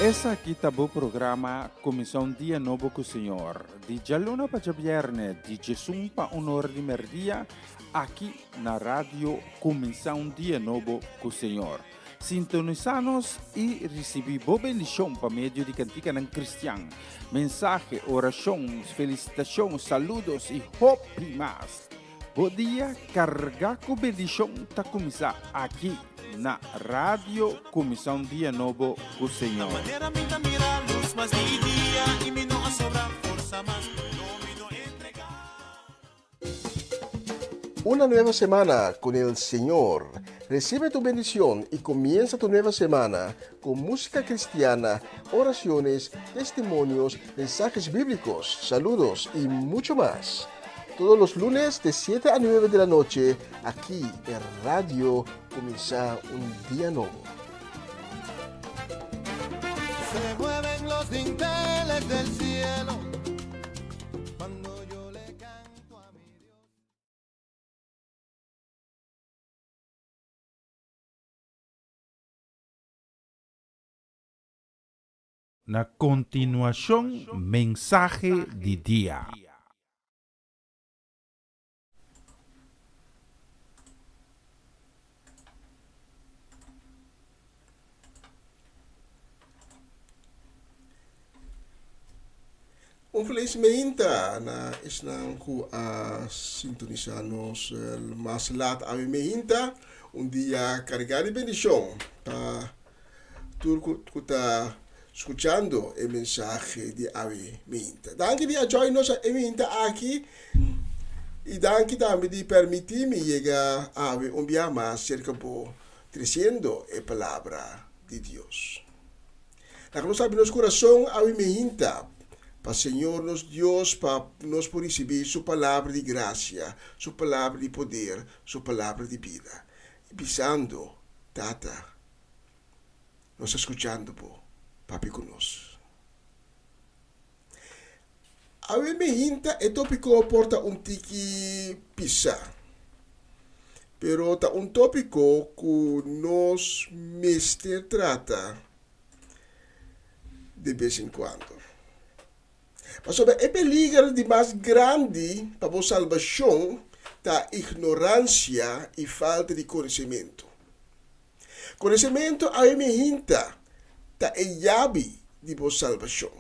Essa aqui tá o programa Comissão Dia Novo com o Senhor. De Jaluna para Viernes, de Jesus para Honor de Merdia, aqui na rádio Comissão Dia Novo com o Senhor. Sintonizanos e recebi boa bendição para meio de cantiga não cristã. Mensagem, orações, felicitações, saludos e hope mais. Bom dia, carregar com bendição tá começar aqui na rádio Comissão Dia Novo com o Senhor. Una nueva semana con el Señor. Recibe tu bendición y comienza tu nueva semana con música cristiana, oraciones, testimonios, mensajes bíblicos, saludos y mucho más. Todos los lunes de 7 a 9 de la noche, aquí en Radio Comienza un Día Nuevo. Se mueven los dinteles del cielo cuando yo le canto a mi Dios. Na continuação, mensagem de dia. Un feliz meinta na isnang ku sintonizanos mas laat a meinta un dia carregado de bendición. Tur kuta escuchando el mensaje de Ave Minta. Danke di join-nos a Minta aqui. E danke também de permitir-me chegar a um dia mais cerca de 300 a palavra de Deus. La que nos abre nosso coração a Minta. Para Senhor nos Deus, para nós por receber sua palavra de graça, sua palavra de poder, sua palavra de vida. E pisando, Tata, nos escuchando, papi conosco. A minha é tópico porta tiki pisa. Pero ta tópico que nos mestre trata de vez em quando. Mas sobre o peligro de mais grande para a salvação da ignorância e falta de conhecimento. Conhecimento a minha da chave de a salvação.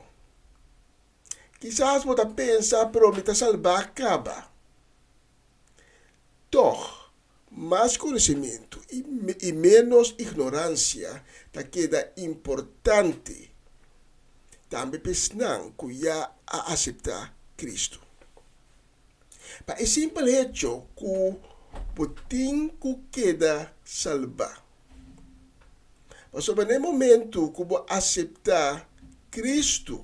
Quizás você pensa, pero me salvar acaba. Doch, mais conhecimento e menos ignorância da queda importante. Também pensam que já a aceitar Cristo. Para o simples hecho que você que queda salvar. Mas sobre o momento que você aceitar Cristo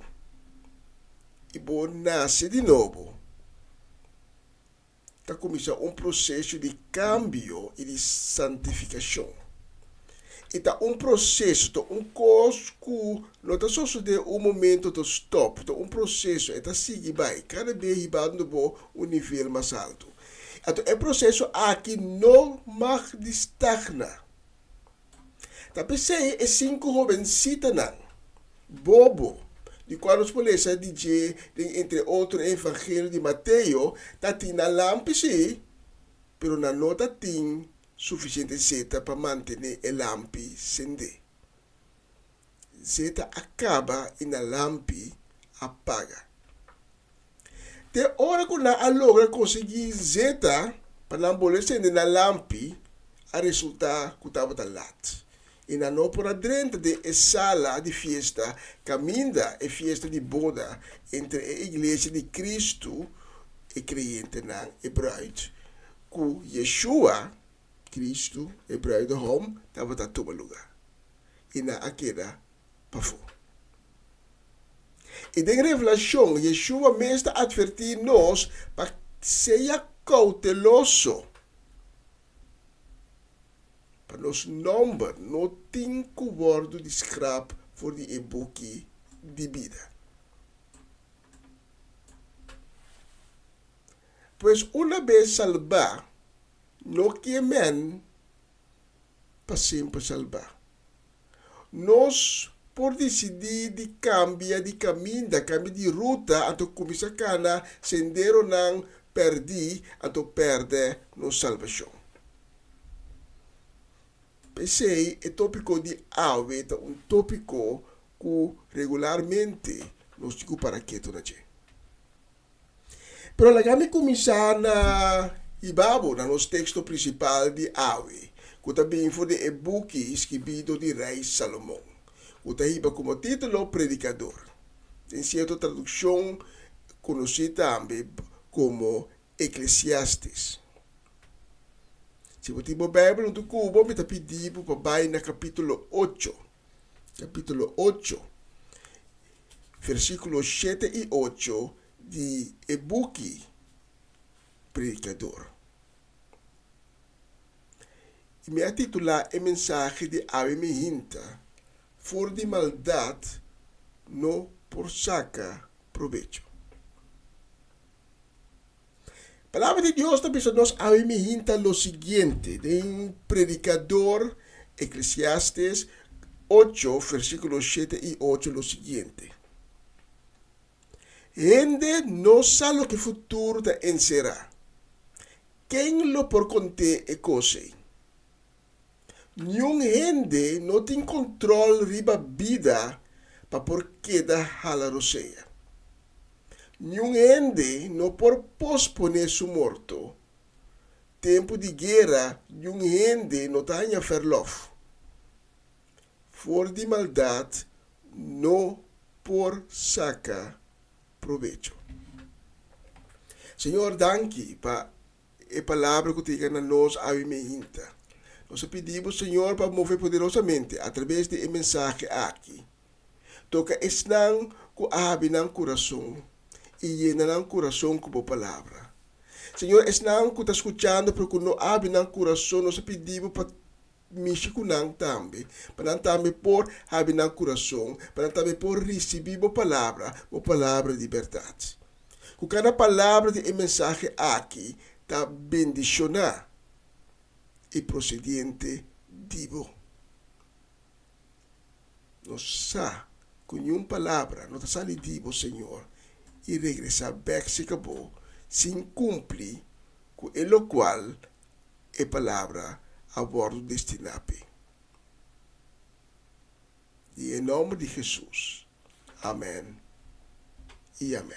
e você nasce de novo, está começando processo de cambio e de santificação. E tá processo, coisa que não está só de momento de stop, processo, está seguir bem, cada vez ribando um nível mais alto. Então, é processo aqui não mais estagna. Tá pensei, é 5 jovencitas não, bobo, de quando os polícias dizem, entre outros, evangelho de Mateus, tá tinha lampa sim, pero na nota tem suficiente zeta para manter a lampa acesa. Zeta acaba e a lampa apaga. De hora que a logra conseguir zeta para não poder acender a lampa, a resulta que estava talat. E na não por dentro de sala de festa, caminha a festa de boda entre a igreja de Cristo e crente na Hebraíto, que Yeshua Cristo, Hebreu de Rome, estava a tomar lugar. E na aquela, pafou. E de revelação, Yeshua mesmo está advertir nós para ser cauteloso. Para nos número não tem cobordo de scrap voor die e-book de vida. Pois uma vez salvar, não quemen para sempre salvar. Nós, por decidir de cambiar de caminho, de ruta, então começa a sendero não perdi, então perde nossa salvação. Pensei, é tópico de ave, é tópico que regularmente nós digo para que tu não é. Pero la me começar na Ibabo, no nosso texto principal de Awe, que também foi de e-book escrito de Rei Salomão. Que está como título Predicador. Tem certa tradução conhecida também como Eclesiastes. Se você tem a Bíblia no cubo, me está pedindo para baixar no capítulo 8. Capítulo 8, versículos 7 e 8 de e-book Predicador. E me titular a mensagem de Ave Minta, for de maldade, não por saca proveito. A palavra de Deus está pensando nos Ave Minta lo seguinte, de um Predicador, Eclesiastes 8, versículos 7 e 8, lo seguinte. Gente não sabe o que o futuro te encerrará. Quem lo por conter é coisa. Nenhum gente não tem controle riba vida para por queda hala roceia. Nenhum gente não por posponer su morto. Tempo de guerra, nenhum gente não tenha ferlof. For de maldade, no por sacar provecho. Senhor, danke para a palavra que tem na nós a hinta. Nós pedimos, Senhor, para mover poderosamente através de mensagem aqui. Toca esnan que abre no coração e llena no coração com a palavra. Senhor, esnan que está escutando porque não abre no coração, nós pedimos para mexer com nós também. Para nós também por abrir no coração, para nós também por receber a palavra de verdade. Com cada palavra de mensagem aqui, está bendicionar e procedente divo. Nós sabemos com uma palavra, não está saindo divo, Senhor, e regressar back se acabou, sem cumprir com o qual a palavra a bordo destinado. E em nome de Jesus. Amém e amém.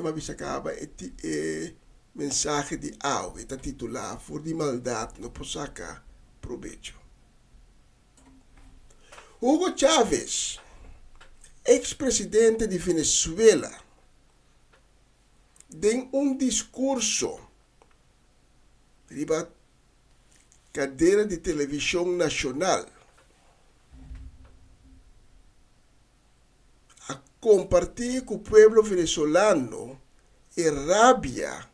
Mas bisa acaba e mensagem de áudio está titular por de maldade no posaca provecho. Hugo Chávez, ex-presidente de Venezuela, tem discurso riba cadeira de televisão nacional a compartir com o povo venezolano a rabia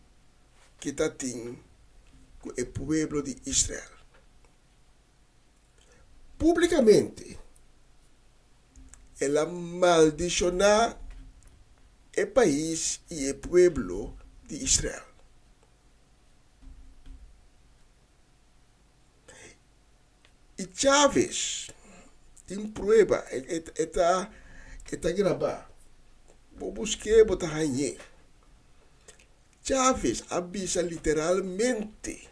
que está tendo com o povo de Israel. Publicamente, ela maldicionar o país e o povo de Israel. E Chávez tem prova, está gravado. Vou buscar, vou estar aí. Chávez avisa literalmente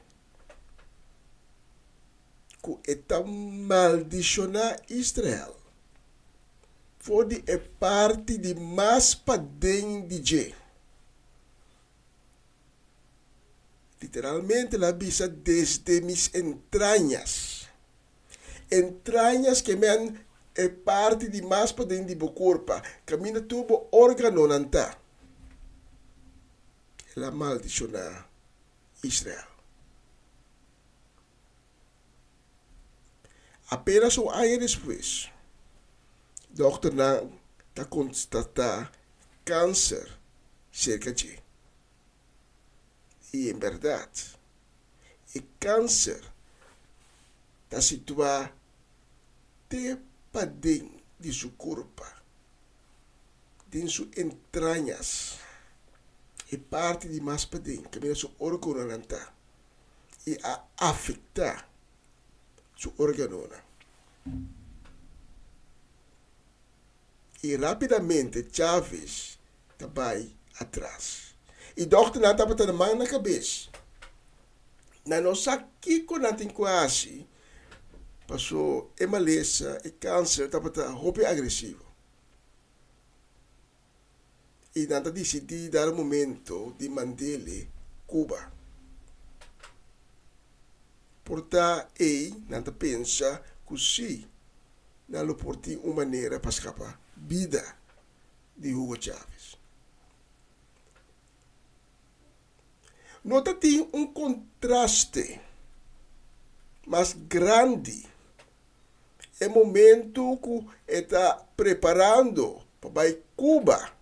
que está maldicionar Israel. Foi a parte de mais padrão de G. Literalmente, ela avisa desde mis entranhas. Entranhas que me é parte de mais padrão de meu corpo. Camina tubo órgano nanta. Ela maldicionar Israel. Apenas um ano depois, Dr. Nang está constatar câncer cerca de. E em verdade, o câncer está situado para dentro de seu corpo, de suas entranhas, e parte de mais para dentro, que é seu órgão nantar, e a afetar seu órgão. E rapidamente Chávez vai atrás. E o doutor não estava tendo mão na cabeça. Na nossa aqui, quando não tem quase, passou a maleza, e câncer, estava roupa agressivo. E não decidiu dar o momento de mandar Cuba. Portanto, ele não pensa que sim, não porti uma maneira para escapar vida de Hugo Chávez. Nota tem contraste mais grande. É momento que está preparando para ir Cuba.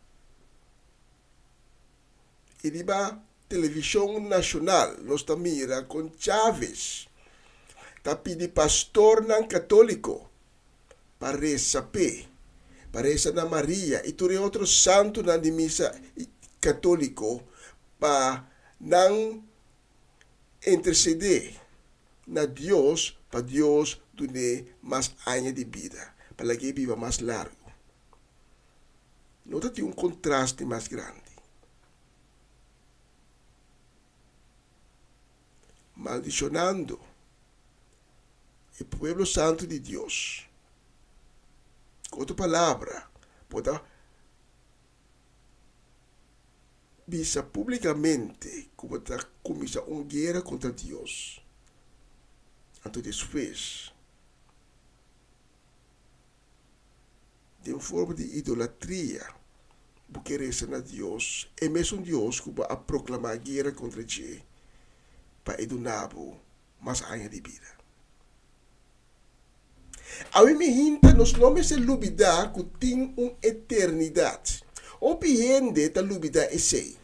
E riba televisão nacional, nós estamos mira com Chávez. Está pedindo pastor não católico para rezar para rezar na Maria e todo outro santo na de missa católico para não interceder na Deus para Deus dar mais anos de vida, para que viva mais largo. Nota tem contraste mais grande. Maldicionando o pueblo santo de Deus. Com outra palavra, pode visa publicamente como está começando uma guerra contra Deus. Então depois, de uma forma de idolatria, porque reza a Deus, é mesmo Deus que vai proclamar guerra contra você, para edunabo mais anos de vida. A mim me hinta nos nomes de lubida que tem uma eternidade. O pihende da lubida é sei.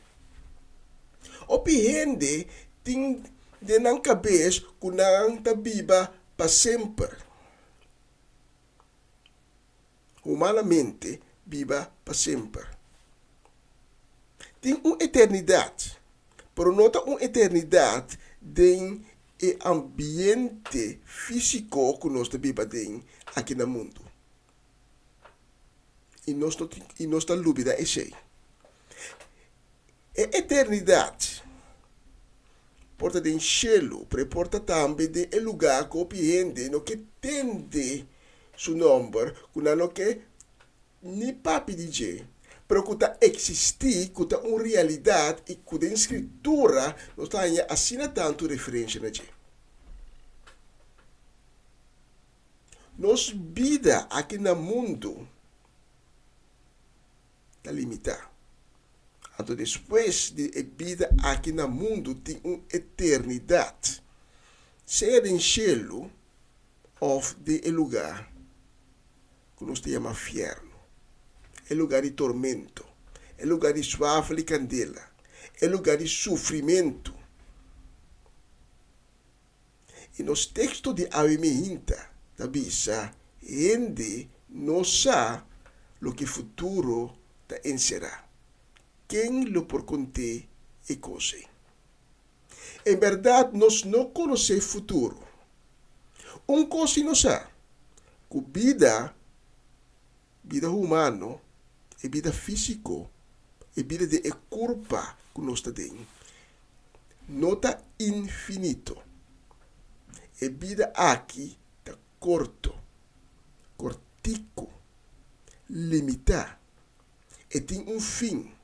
O pihende tem de não cabeça que não tá viva para sempre. Humanamente, viva para sempre. Tem uma eternidade. Pero nota uma eternidade de ambiente físico que nós vivemos aqui no mundo. E nós estamos dúvida é sei. A eternidade porta de cielo, porta também de lugar que o piende no que tende su nombre, que não que ni papi DJ, pero que está existir, que está uma realidade e que a escritura não está assina tanto referência na gente. Nos vida aqui no mundo está limitada. Então, depois de vida aqui no mundo, tem uma eternidade. Seja em cielo ou de lugar que nós chamamos inferno. É lugar de tormento. É lugar de suave e candela. É lugar de sofrimento. E nos textos de Avimihinta, tabisa, gente não sabe o que o futuro será. Quem lo por conter e coisa. Em verdade, nós não conhecemos o futuro. Coisa não sabe. Que vida humana, e vida física, e vida de corpo que nós temos, não está infinito. E vida aqui está cortico, limitado, e tem fim.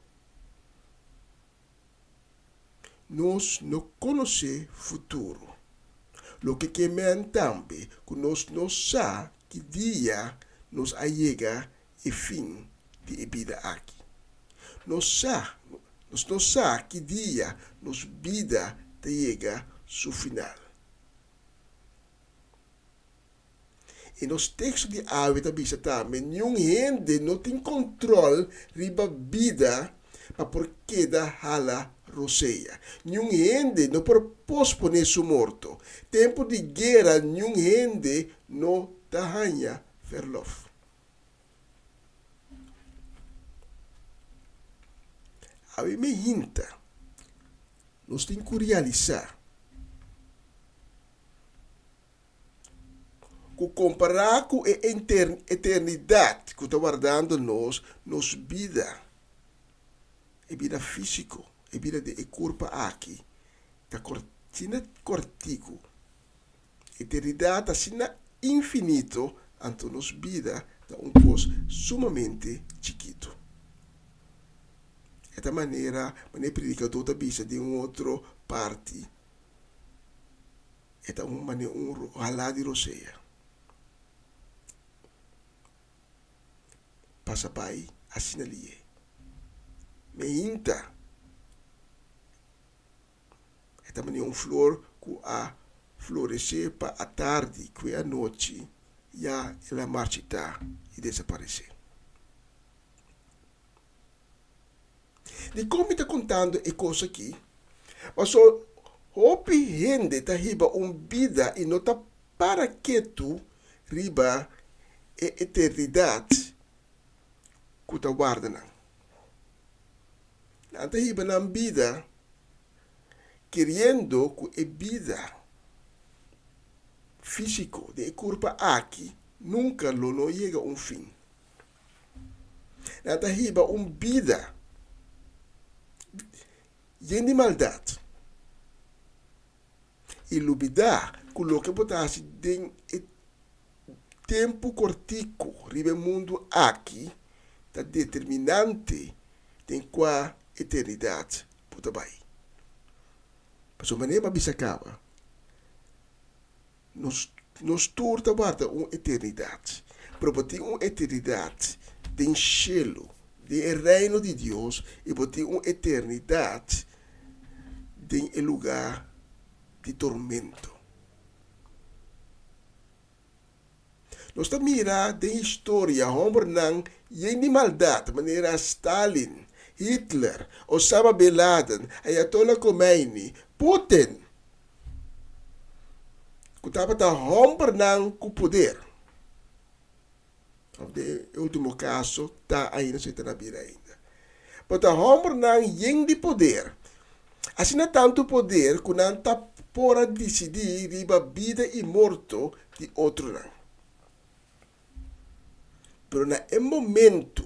Nós não conhecemos o futuro. O que queremos também, que nós não sabemos que dia nos chega o fim de vida aqui. Nós não sabemos que dia nos vida chega ao final. E nos textos de Ave também, nenhum gente não tem controle sobre a vida, mas porque da hala roseia. Nenhum gente não pode posponer seu morto. Tempo de guerra, nenhum gente não tahanha verlof. A mim me hinta, nós temos que realizar que comparar com a eternidade que está guardando nos vida, e vida física, e vida de corpo aqui, da cortina cortico, eternidade assim infinito, então nos vida da coisa sumamente chiquito. Esta maneira, o predicador da bisa de outra parte, é uma maneira ralá de roseia. Passa pai, assim ali. Me inta. É também flor que a florescer para a tarde, que a noite, já ela marchitar e desaparecer. De como está contando a coisa aqui, mas o gente está riba vida e não está para que tu riba a eternidade que está guardando. Não está riba na vida querendo que a vida físico de corpo aqui nunca não chega a fim. Não está riba vida de maldade. E lubida, que botasse de tempo cortico, ribe mundo aqui, está determinante de qual eternidade pode vai. Mas o maneira bisa acaba. nos torta guarda uma eternidade. Porque uma eternidade de cielo, do reino de Deus, e porque uma eternidade de lugar de tormento. Nós estamos mirando a história, homem de maldade, maneira Stalin, Hitler, Osama Bin Laden, Ayatollah Khomeini, Putin. Que estava homem com poder. No último caso, está ainda se na vida ainda. Mas homem de poder. Assim não tanto poder que não está por decidir riba vida e morto de outro não. Pero na momento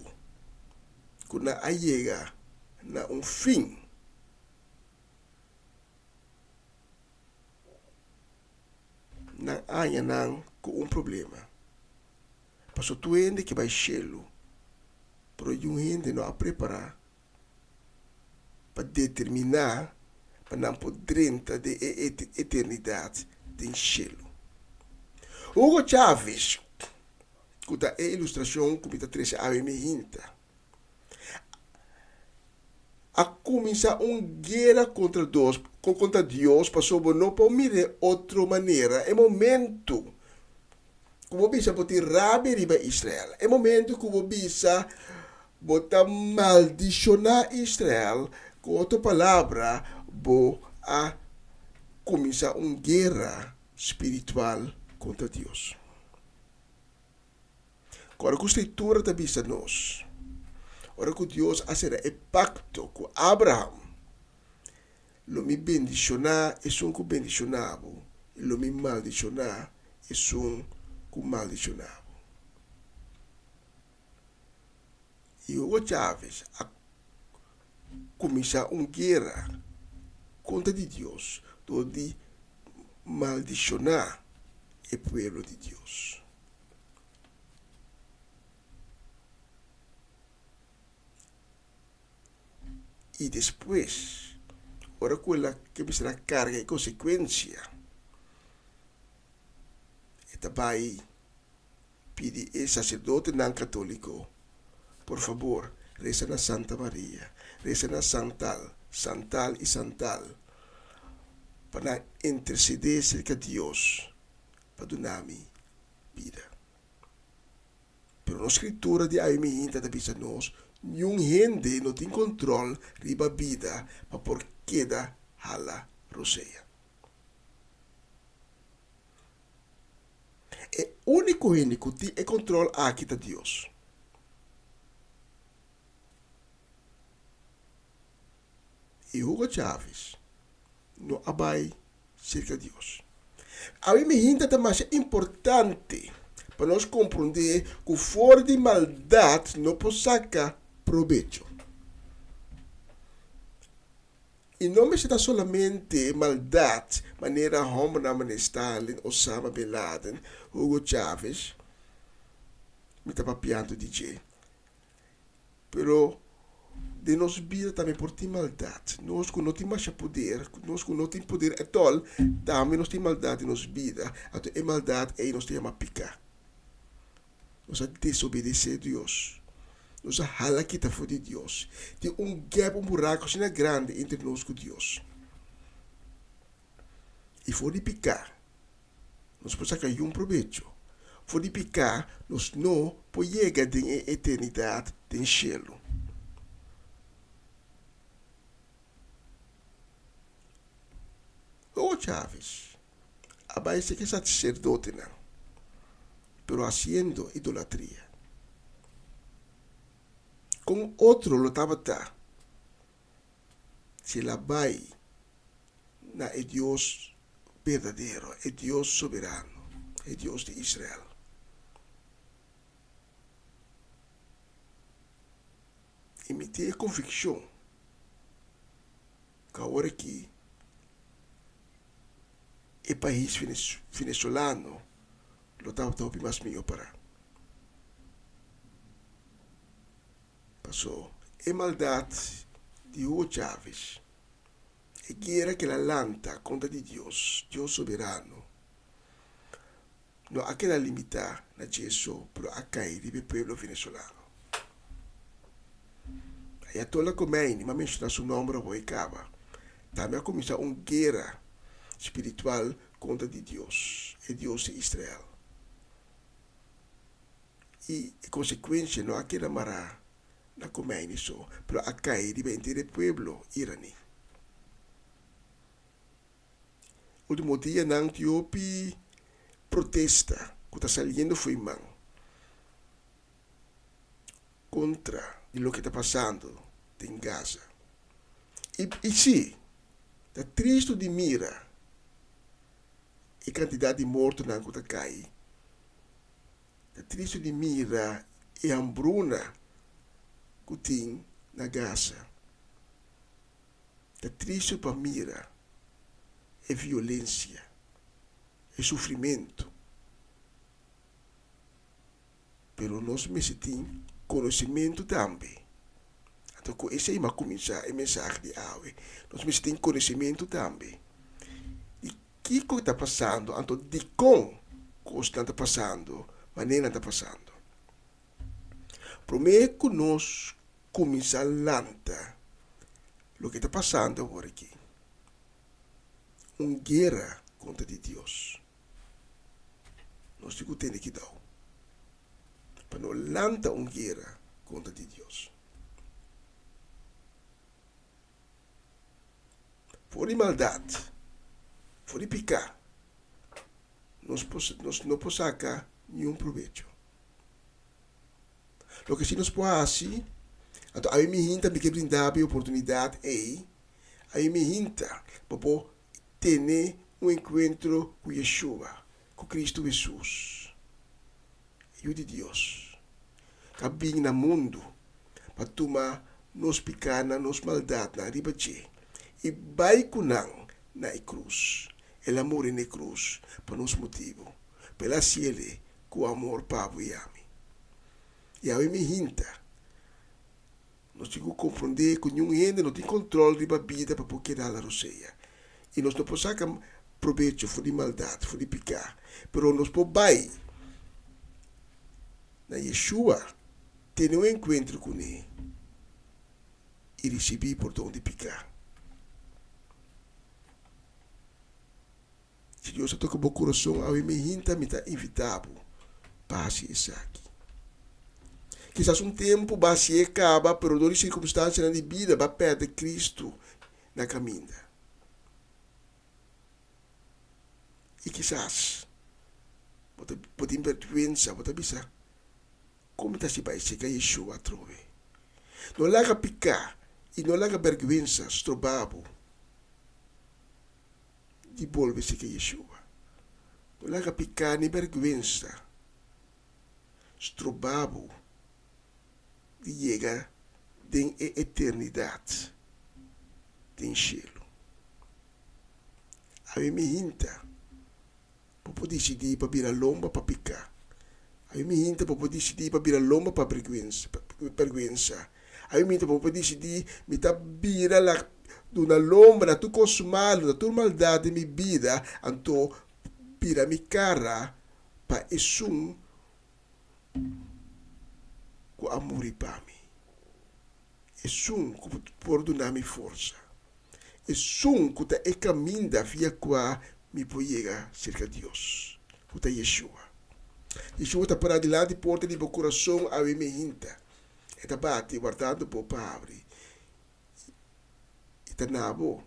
que na chega na fim, na há não com problema. Passo tu ende que vai chelo, pero um ende não a preparar para determinar para não poder de eternidade de chelo. Hugo Chávez da ilustração que está três a hinta. A começar guerra contra Deus, passou não para mirar outra maneira. É momento que o bisa botar rabia riba Israel. É momento que o bisa botar maldicionar Israel. Com outra palavra, a começar guerra espiritual contra Deus. Agora que a escritura está vista nós, agora que Deus fará o pacto com Abraham, lo me bendicionar é um que bendicionável, e lo me maldicionar é um que maldicionável. E Hugo Chávez a começar guerra contra de Deus, de maldicionar o povo de Deus. E depois, ora aquela que me será carga e consequência, vai pedir ao sacerdote não católico, por favor, reza na Santa Maria, reza na Santal, para interceder cerca de Deus, para dar-me vida. Pero na escritura de Aimee está dizendo nós, nenhum gente não tem controle riba vida para por queda hala roseia. É o único gente que tem controle aqui de Deus. E Hugo Chávez não abai cerca de Deus. A mim me é mais importante para nós compreender que fora de maldade não pode sacar provecho. E não me está solamente maldade, maneira como na Stalin, Osama Bin Laden, Hugo Chávez, me está papiando DJ. Pero de nós vida também por ter maldade. Nós que não temos mais poder, nós que não temos poder at all, também nós temos maldade em nossa vida. Até a maldade é nós temos a picar. Nós desobedecer a Deus. Nós hala que está fora de Deus. Tem gap, buraco assim grande entre nós e Deus. E for de picar, nós podemos sacar provecho. For de picar, nós não podemos chegar à eternidade do cielo. Hugo Chávez, abaixo que é sacerdote, não, pero haciendo idolatria. Com outro lo estava se la vai na é Deus verdadeiro, é Deus soberano, é Deus de Israel. E me tem convicção que agora aqui o país venezuelano lo estava mais melhor para. Passou a maldade de Hugo Chávez, a guerra que ela lanta contra de Deus, Deus soberano, não há que limitar na Jesus para a cair do povo venezuelano. Aí a toda comem, mas mencionar seu nome para o cava. Também começa uma guerra espiritual contra de Deus, e Deus de Israel. E em consequência, não há que amarrar na comem isso, para a cair do povo iraní. Último dia, na Etiópia, protesta que está saindo foi man contra o que está passando em Gaza. E sim, está triste de mira a quantidade de mortos na que cai. Está triste de mira a hambruna que tem na Gaza. Está triste para mira a violência, o sofrimento. Pero nós temos conhecimento também. Então, esse é uma mensagem de hoje. Nós temos conhecimento também. E o que está passando? Então, de como está passando, maneira está passando. Primeiro que nós começamos a lançar o que está passando agora aqui. Uma guerra contra de Deus. Nós temos que dar. Para não lançar uma guerra contra de Deus. Por maldade, por picar, nós não podemos sacar nenhum proveito. O que se nos pode fazer, então, a mim me que brindar a oportunidade aí, a mim para ter um encontro com Yeshua, com Cristo Jesus, e de Deus, que vem no mundo para tomar nos picar na nos maldade na ribache e vai com na cruz, el amor na cruz, para nos motivo, pela ciele com amor pavo e ami. E a mim hinta, nós temos que compreender que nenhum ainda não tem controle da vida para poder dar a roceia. E nós não podemos sacar proveito de maldade, de picar. Mas nós podemos na Yeshua ter um encontro com ele e receber perdão de picar. Se Deus toca o meu coração, a mim está invitado para fazer isso aqui. Quizás um tempo vai se acaba, pero dor circunstâncias na vida vai perder Cristo na caminha. E quizás pode vergüenza, pode pensar como está se vai chegar Yeshua a trove. Não larga picar e não larga vergüenza, estrobabo de volver se que Yeshua. Não larga picar nem vergüenza, estrobabo de chegar em eternidade, em cielo. A mim me hinta para poder decidir para virar lomba para picar. A mim me hinta para poder decidir para virar lomba para vergüenza. A mim me hinta para poder decidir me tá virar lá na lomba, na tu consumado, na tua maldade de minha vida, então virar minha cara para isso com amor e para mim. Isso por donar minha força. Isso que é caminho da via qua me pode chegar cerca de Deus. Que é Yeshua. Yeshua está para adiante, porta de meu coração a mim me hinta. Está bate, guardando por palavra. E está nabo.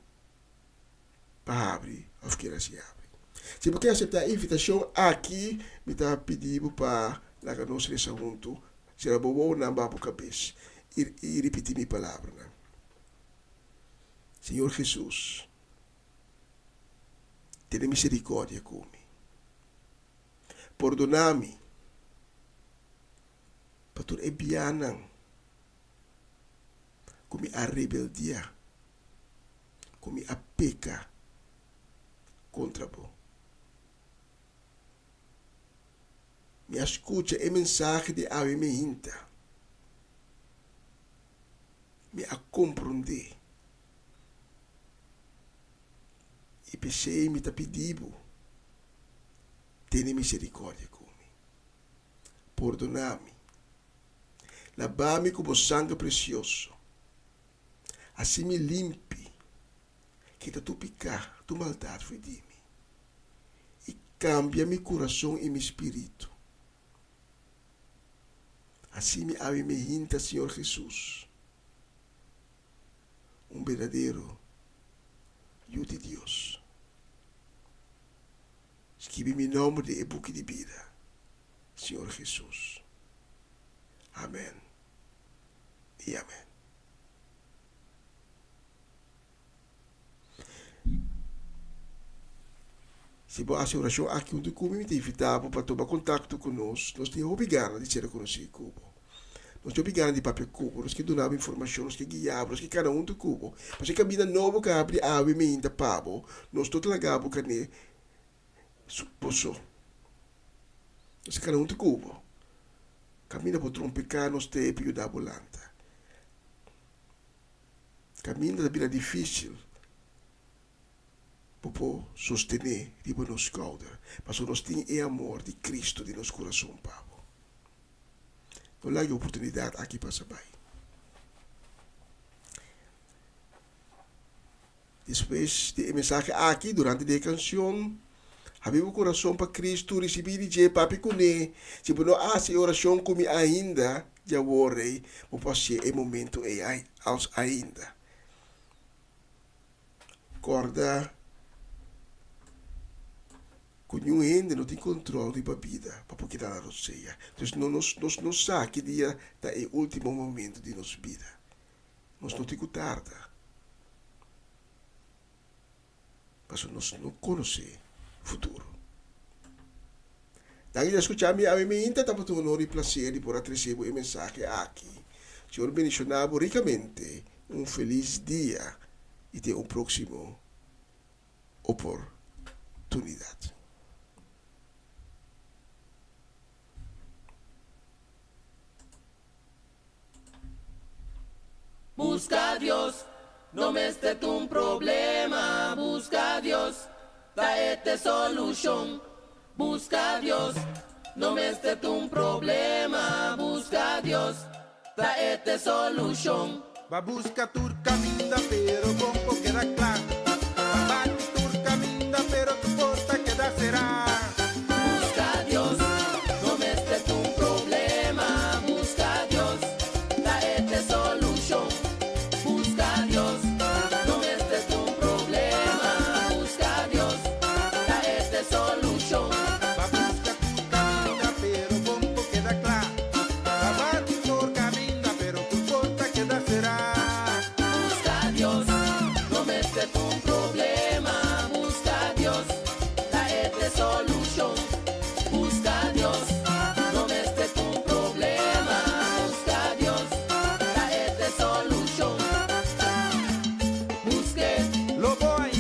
Palavra, of que se abre. Se você aceitar a invitação aqui, me está pedindo para lá que nós nesse assunto, será bom na babo cabeça. E repetir minha palavra. Né? Senhor Jesus, tenha misericórdia comigo. Perdona-me para tu ebianan como a rebeldia, como a peca contra você. Me escute a mensagem de Ave me hinta. Me a compreender. E pensei me tá pedindo Tiene misericordia conmigo. Perdonami. Lavami con tu sangue precioso. Assim me limpe. Quita tu pecado, tu maldade foi de mim. E cambia meu coração e meu espírito. Assim me abre me hinta, Senhor Jesus. Verdadeiro Hijo de Deus. Escreve meu nome de book de vida, Senhor Jesus. Amém e amém. Se você oração aqui onde comigo te invitava para tomar contato conosco, nós temos obrigado de ser conhecido Cubo. Nós temos obrigado de papel Cubo, nós que donava informação, nós que guiava, nós que cada um do Cubo. Mas se caminha novo que abre a ave me ainda pavo, nós todos lagabo que ne suposo. Nós cada um do Cubo. Caminha por trompecar, nós te ajudar a volanta. Caminha da vida difícil. Para sostener riba nos cauda, mas nós temos o amor de Cristo de nosso coração, Pablo. Não há oportunidade aqui para saber. Depois da mensagem aqui, durante a canção, abrimos o coração para Cristo, recebi de papi cune. Se não há oração comigo ainda, já vorrei, vou passar o momento aos ainda. Corda. Nenhum ainda não tem controle da vida para porque dar a roceia. Então, nós não sabemos que dia é o último momento de nossa vida. Nós não temos tarde. Mas nós não conhecemos o futuro. Daí, escutar-me, a mim ainda está para honor e prazer por receber a mensagem aqui. Senhor, bendicionado ricamente. Feliz dia e até o próximo oportunidade. Busca a Dios, no me esté un problema. Busca a Dios, traete solución. Busca a Dios, no me esté un problema. Busca a Dios, traete solución. Va busca tu caminda, pero poco queda claro. Va tu caminda, pero tu porta queda será. Busca a Dios, no me esté un problema. Busca a Dios, traete solución. Busca a Dios, no me estés un problema. Busca a Dios, traete solución. Va busca tu caminda, pero poco queda claro. Va tu caminda, pero tu porta queda será. Busca a Dios, no me estés un problema. Busca a Dios, traete solución. Busca a Dios, no me estés un problema. Busca a Dios, traete solución. Lo voy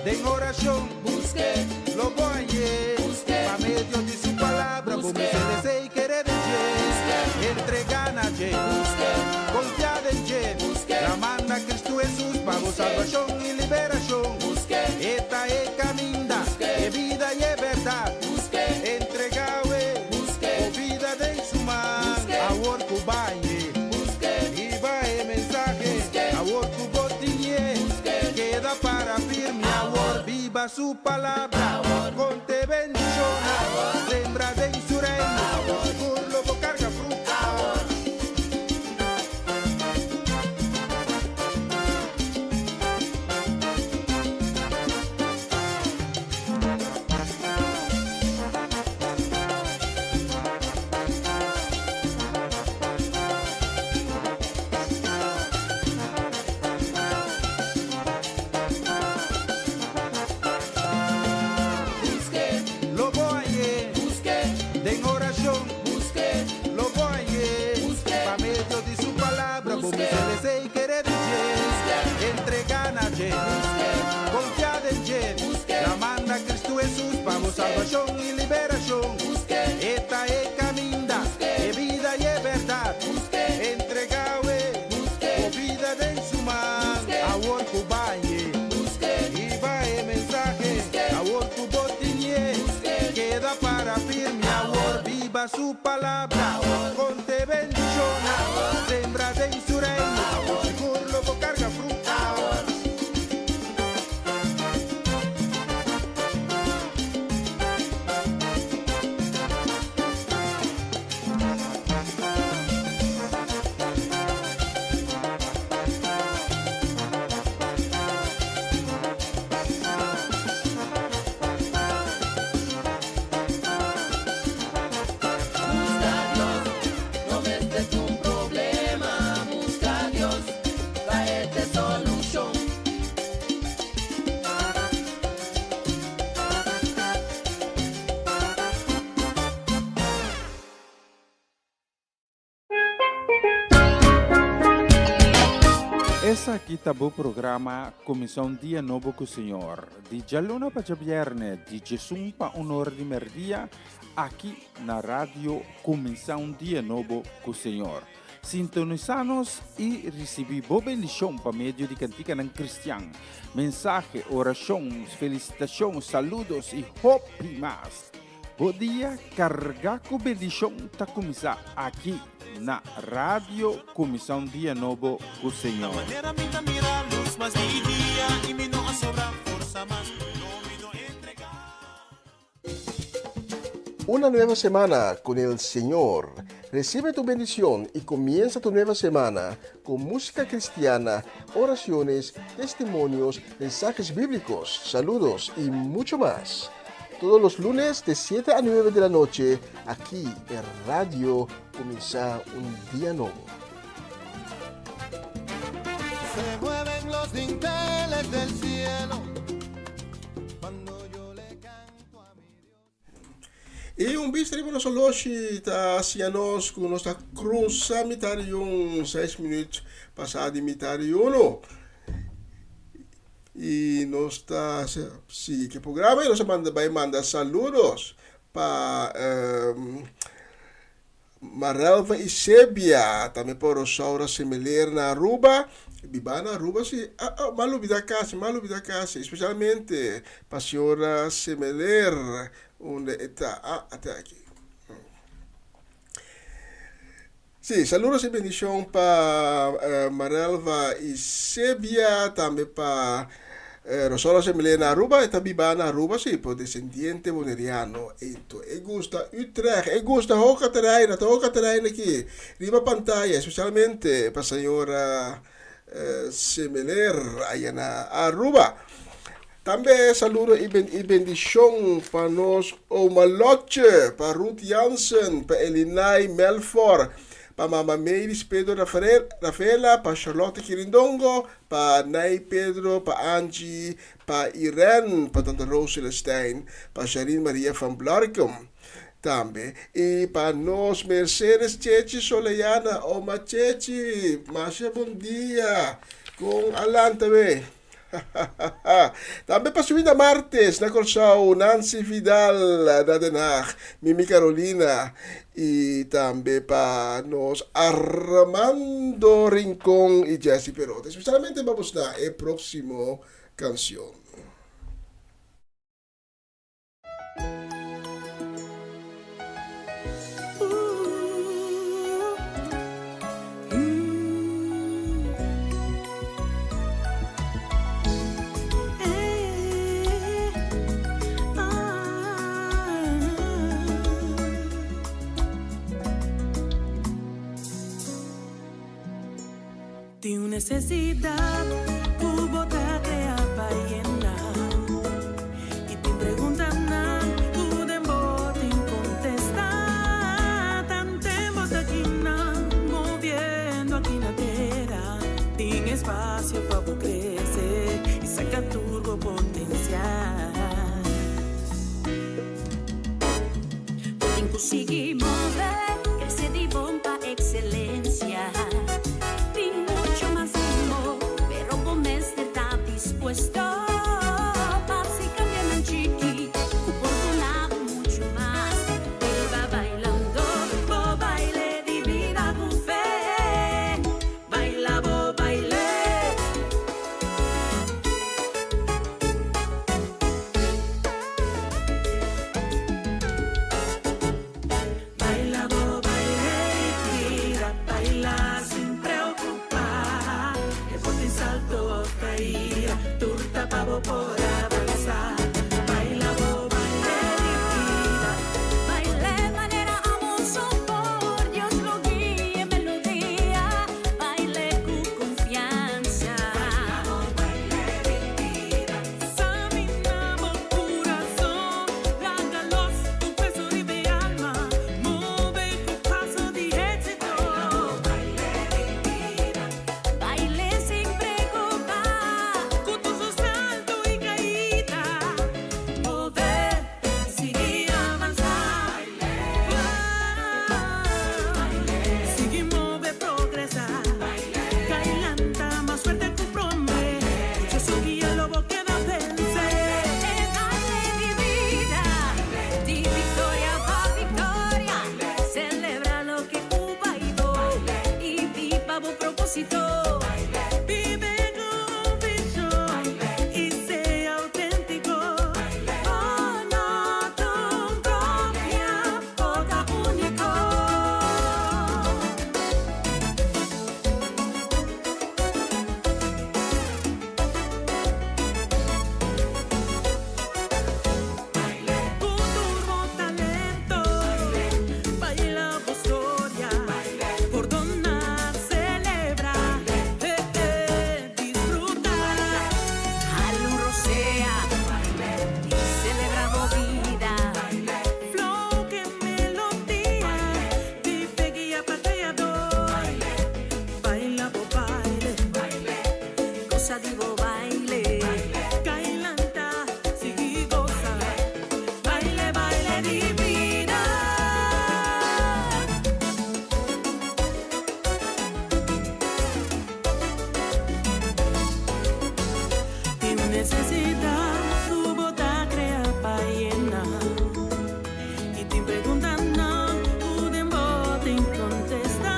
de oración, lo voy a medio de su palabra, como se desea y querer en entregar a confiar en la manda Cristo Jesús para salvación y liberación. Esta es caminda, es vida y es verdad. Entregado es vida de su mano, ahora que vaya, y va el mensaje, ahora que botiñe, queda para firme, ahora viva su palabra, con te bendición, sembra en su reino, por lo que carga fruta. Lo voy de oración, lo voy pa medio de su palabra, como se desea y querer entregar a confiar en la manda Cristo Jesús para salvación y liberación. Esta es caminda, es vida y es verdad. Entregado es vida de su mano, ahora que vaya, y va el mensaje, ahora que botiñe, sembrada em seu reino, por seguro logo carga fruta. Essa aqui tá o programa Comissão Dia Novo com o Senhor. De Jaluna para Viernes, de Jesus para Honor de Merdia, aqui na rádio Comissão Dia Novo com o Senhor. Sintonizanos e recebi boa bendição para meio de cantiga não cristã. Mensagem, orações, felicitações, saludos e hope mais. Bom dia, carregar com bendição está começar aqui na rádio Comissão Dia Novo com o Senhor. Una nueva semana con el Señor. Recibe tu bendición y comienza tu nueva semana con música cristiana, oraciones, testimonios, mensajes bíblicos, saludos y mucho más. Todos los lunes de 7 a 9 de la noche, aquí en Radio Comienza un Día Nuevo. Se mueven los dinteles del cielo cuando yo le canto a mi Dios. E un bistrimo no soloshi ta sianos con nostra cruza mitarion 6 minutos passado mitarion. E nós está sim que programa e nós vai mandar saludos para Marelva e Sebia, também para o Saura Semeler na Aruba, Bibana Aruba sim, malu vida casa, especialmente para a senhora Semeler, onde está até aqui. Sim, saludos e bendição para Marelva e Sebia, também para Rosola Semeler na Aruba e também na Aruba, sim, por descendiente boneriano. Então, eu gosto Utrecht, eu gosto Hoca Terraina aqui, riba pantalla, especialmente para a senhora Semeler aí na Aruba. Também saludo e bendição para nós, o Maloche, para Ruth Jansen, para Elinai Melford, para Mama Meiris Pedro Rafaela, para Charlotte Quirindongo, para Nay Pedro, para Angie, para Irene, para Tante Rose Celestijn, para Sharin Maria van Blaricum. Também. E para nós, Mercedes Chechi Soleiana, Oma Chechi, Masha, bom dia, com Alan também. Também para Suída Martes, na Corsau, Nancy Vidal, da Den Haag, Mimi Carolina, e também para nós, Armando Rincón e Jesse Perota. Especialmente vamos na próxima canção. Tenho necessidade, tu botate a baiana. E te pergunta na, tu demora em contestar. Tanto tempo aqui na, movendo aqui na terra. Tem espaço para crescer e sacar turbo potencial. Tem que conseguir mover, crescer de bom para excelência. Puesto para si cambian chiqui, oportunado mucho más. Iba bailando, bo baile de vida con fe. Baila, bo baile. propósito. Vive convicción y sea auténtico. Honra tu propia boca único. Futuro talento, baila por historia, por donar, celebra, disfrutar. Aluro sea y celebramos vida. Flow que melodía, vive guía pateador. Baila por baile, cosa digo baile. Cailanta, sigue goza. Baile, baile divina. Te necesita tu bota crea paena. Y te preguntan no, tu dembo te contesta.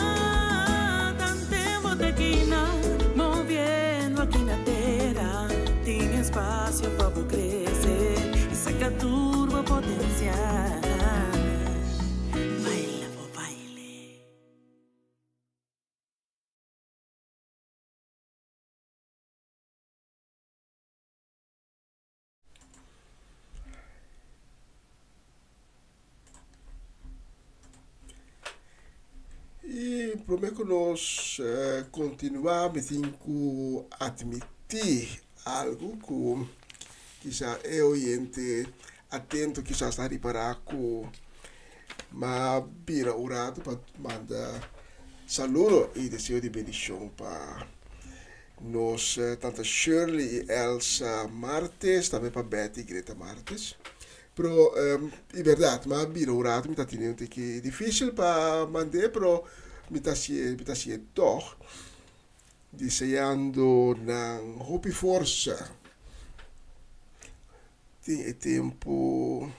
Tan tempo de quina, moviendo aquí na terra. Tem espaço para crescer e saca turbo potencial. Baila por baile. E prometo que nós continuamos com admitir algo que quizá é oriente atento, quizá está a reparar com mas vira orado para mandar saludo e desejo de bendição para nós, tanto Shirley e Elsa Martes, também para Betty e Greta Martes. Pero, é verdade, mas vira orado, me está tendo que é difícil para mandar, pero me está sendo toch, desejando na hope e força. Tem tempo,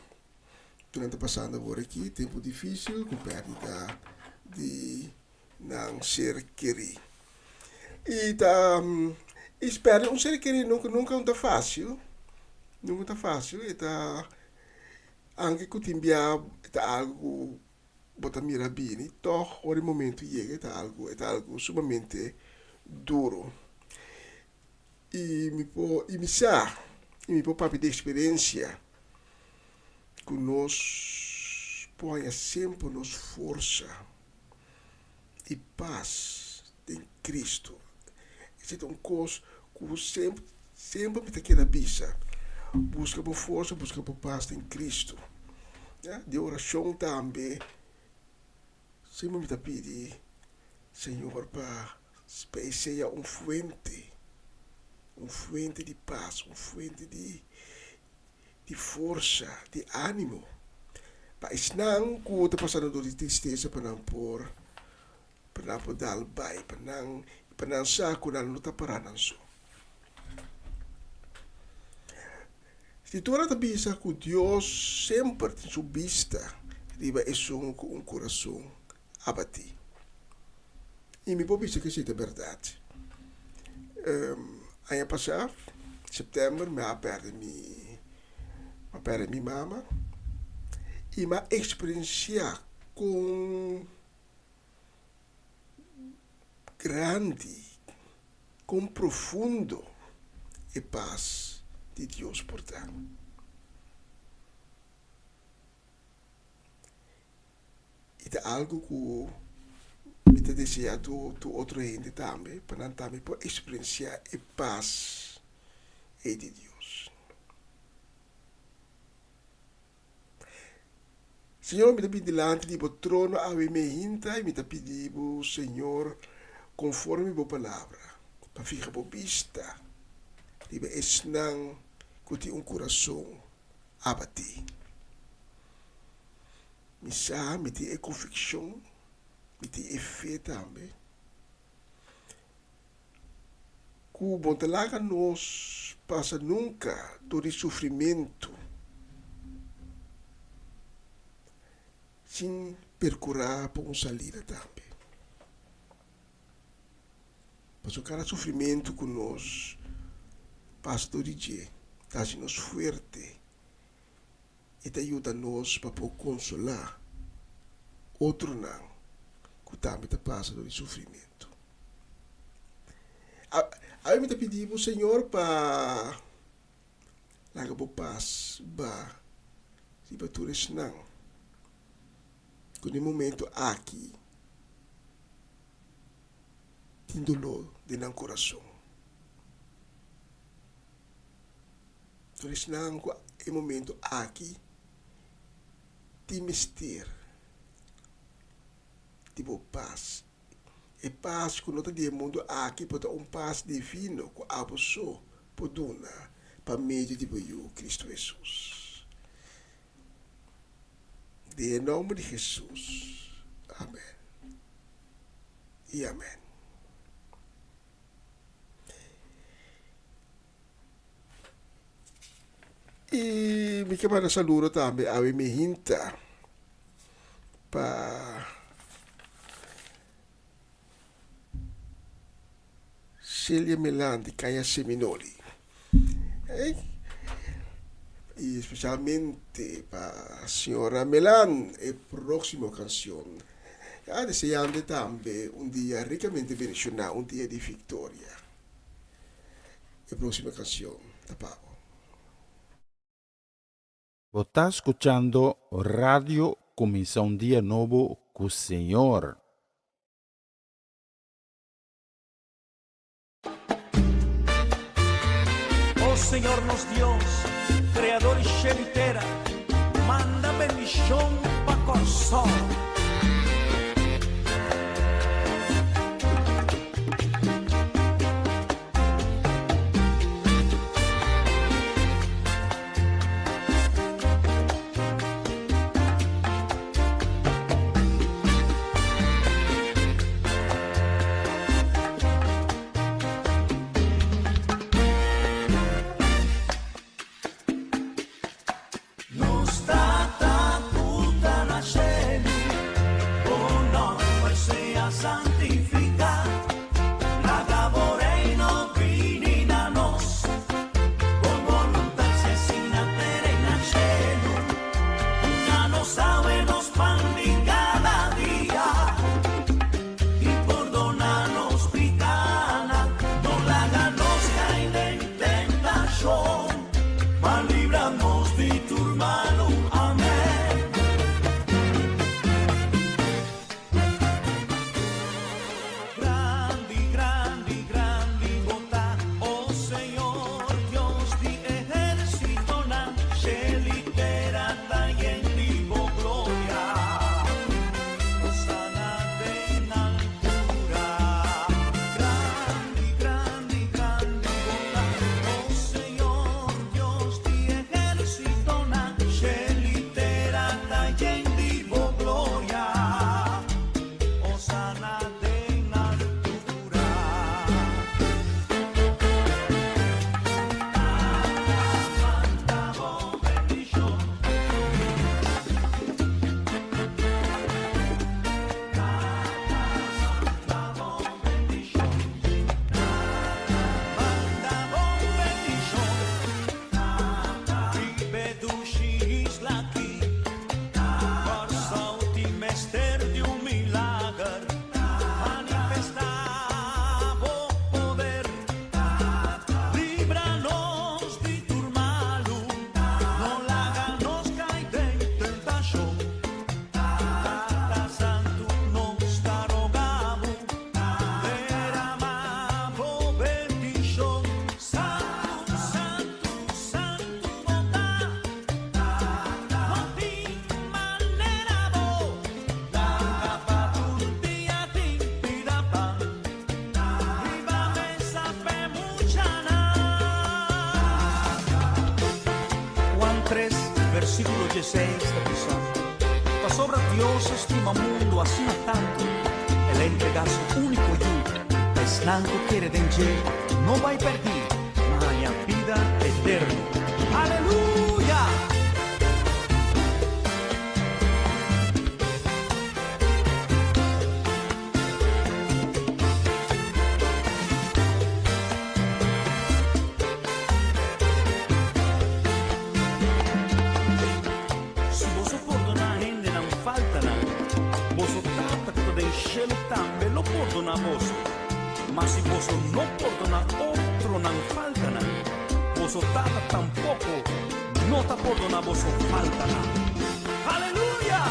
durante passando por aqui, tempo difícil, com perda de não ser querido. E espero, um ser querido nunca é fácil, nunca é fácil, e anche que ti algo bota mira bene, toch ora il momento chega è algo sumamente duro. E mi può proprio di esperienza che nos põe sempre nos força e paz em Cristo. Esse é coisa que sempre me tem que dar bisa. Busca por força, busca por paz em Cristo. De oração também. Sempre me pedi, Senhor, para seja fuente de paz, fuente de força, de ânimo. Mas não que está passando por tristeza para não dar bai, para não saco, não está parando só. Se tu não pensa que Deus sempre tem sua vista, riba é um coração abatido. E me pode dizer que isso é verdade. Ano passado, em setembro, eu perdi minha mama e uma experiência com grande, com profundo e paz de Deus por dar. E é algo que me deseja do outro gente também, para também poder experienciar a paz de Deus. Senhor, me pedi delante do trono a me hinta e me pedi, Senhor, conforme a palavra, para ficar por vista, e não que tem coração abatido. Me tem convicção, me tem fé também. Que o bom talaga nos passa nunca todo sofrimento sem percurar para salida também. Paso cada sufrimiento que nos pasa todo el día, está haciéndonos fuerte y te ayuda a nos para poder consolar otro nan que también te pasa todo el sufrimiento. A mí te pedimos, Señor, para la paz, va, si para tu resnan, con el momento aquí, tem dolor dentro do coração. Então, nesse momento aqui, tem mistério, tipo paz. E paz que nós temos mundo aqui, pode ser paz divino que a pessoa pode dar para meio de Cristo Jesus. Em nome de Jesus. Amém. E amém. E me quero saludo também a minha hinta para Celia Melan de Caia Seminoli. E especialmente para a senhora Melan, a próxima canção. Desejando também dia ricamente bendicionado, dia de vitória. A próxima canção, da Pablo. Vos está escuchando Radio Comienza un Día Nuevo con Señor. Oh Señor nos Dios, Creador y Shelitera, manda bendición pa' corazón. Versículo 16 da prisão. Mas sobre Deus estima o mundo assim tanto, Ele entrega seu único filho, mas não quer danger, não vai perder, mas a vida eterna. Aleluia! Mas si vos no perdona otro, no falta nada. Vos tampoco, no te perdona vos falta nada. ¡Aleluya!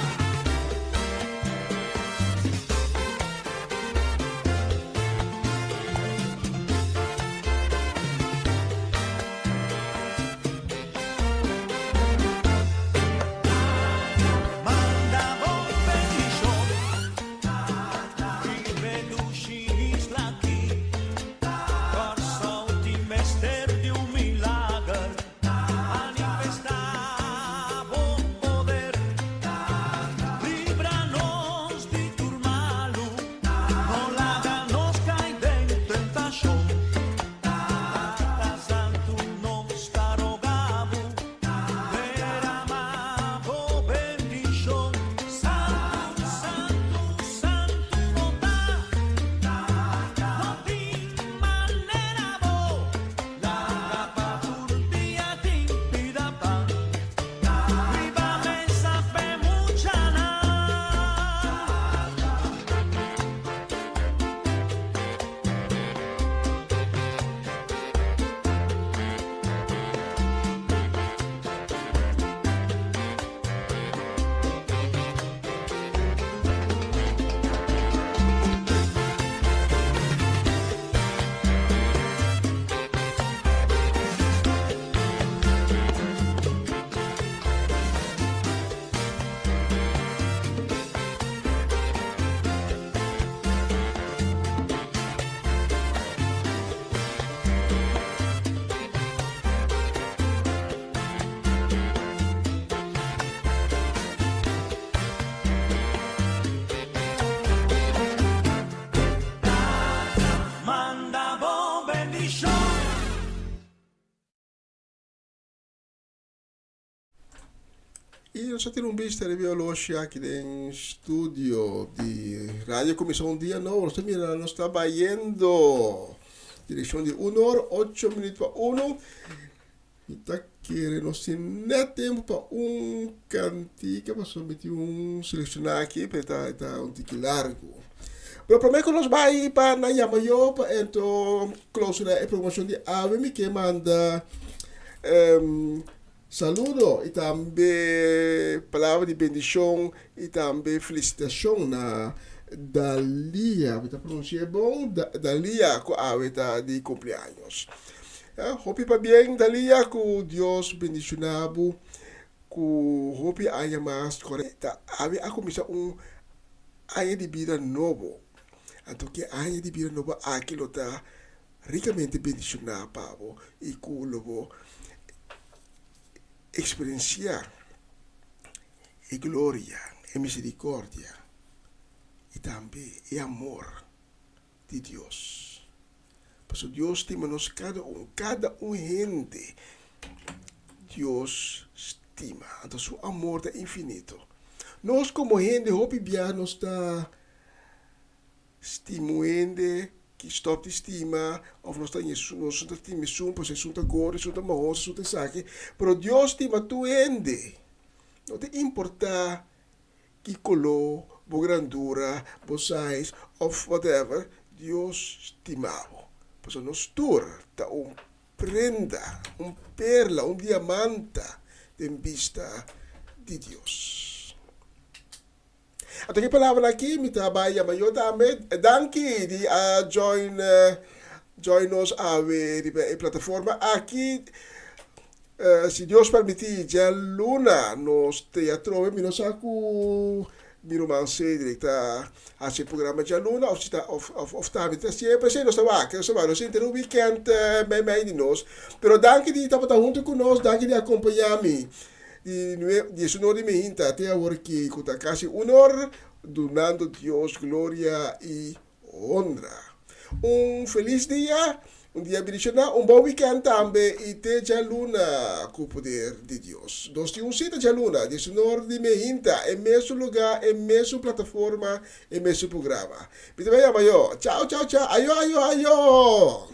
E nós já temos um bicho de biologia aqui no estúdio de Rádio Comissão Dia Novo. Nós estamos trabalhando direção de 1 hora, 8 minutos para 1. E está querendo, nós temos tempo para cantiga, para somente selecionar aqui, para estar um tique largo. Mas para mim, que nós vamos para na Yamayo, para então, clausura a promoção de AVM, que manda saludo e também palavra de bendição e também felicitação na Dalia, está pronunciando bom, Dalia com a de cumpleaños. Hope para bem, Dalia, que Deus bendicionado, que hope haya mais correta, a começar ano de vida novo. Então que ano de vida novo aquilo está ricamente bendicionado, Pablo, e que logo experienciar a glória, a misericórdia e também o amor de Deus. Porque Deus estima-nos cada gente. Deus estima, então seu amor é infinito. Nós como gente, hope bia nos está estimando que stop de estima, of nós estamos estima sum, pois é agora, é mal, é saque, pero Deus estima tu ende. Não te importa que color, bo grandura, bo size, of whatever, Deus estimava. Pois nós tur, tá prenda, perla, diamante, em vista de Deus. Até que palavra aqui, me trabalha, mas eu também, danke de join nos a plataforma aqui, se Deus permitir, já luna nos teatro, me nos aku, mi romance directa a esse programa já luna, of também, sempre sei nós trabalhamos, nós temos weekend bem de nós, pero danke de estar junto conosco, danke de acompanhar-me. De sonor de minha até agora que está quase 1 hora, donando Deus glória e honra. Feliz dia, dia bendicionado, bom weekend também e te já luna com o poder de Deus. Nós temos cita já luna, de sonor de minha, é mesmo lugar, é mesmo plataforma, é mesmo programa. Muito bem, amanhã. Tchau, tchau, tchau. Ayo.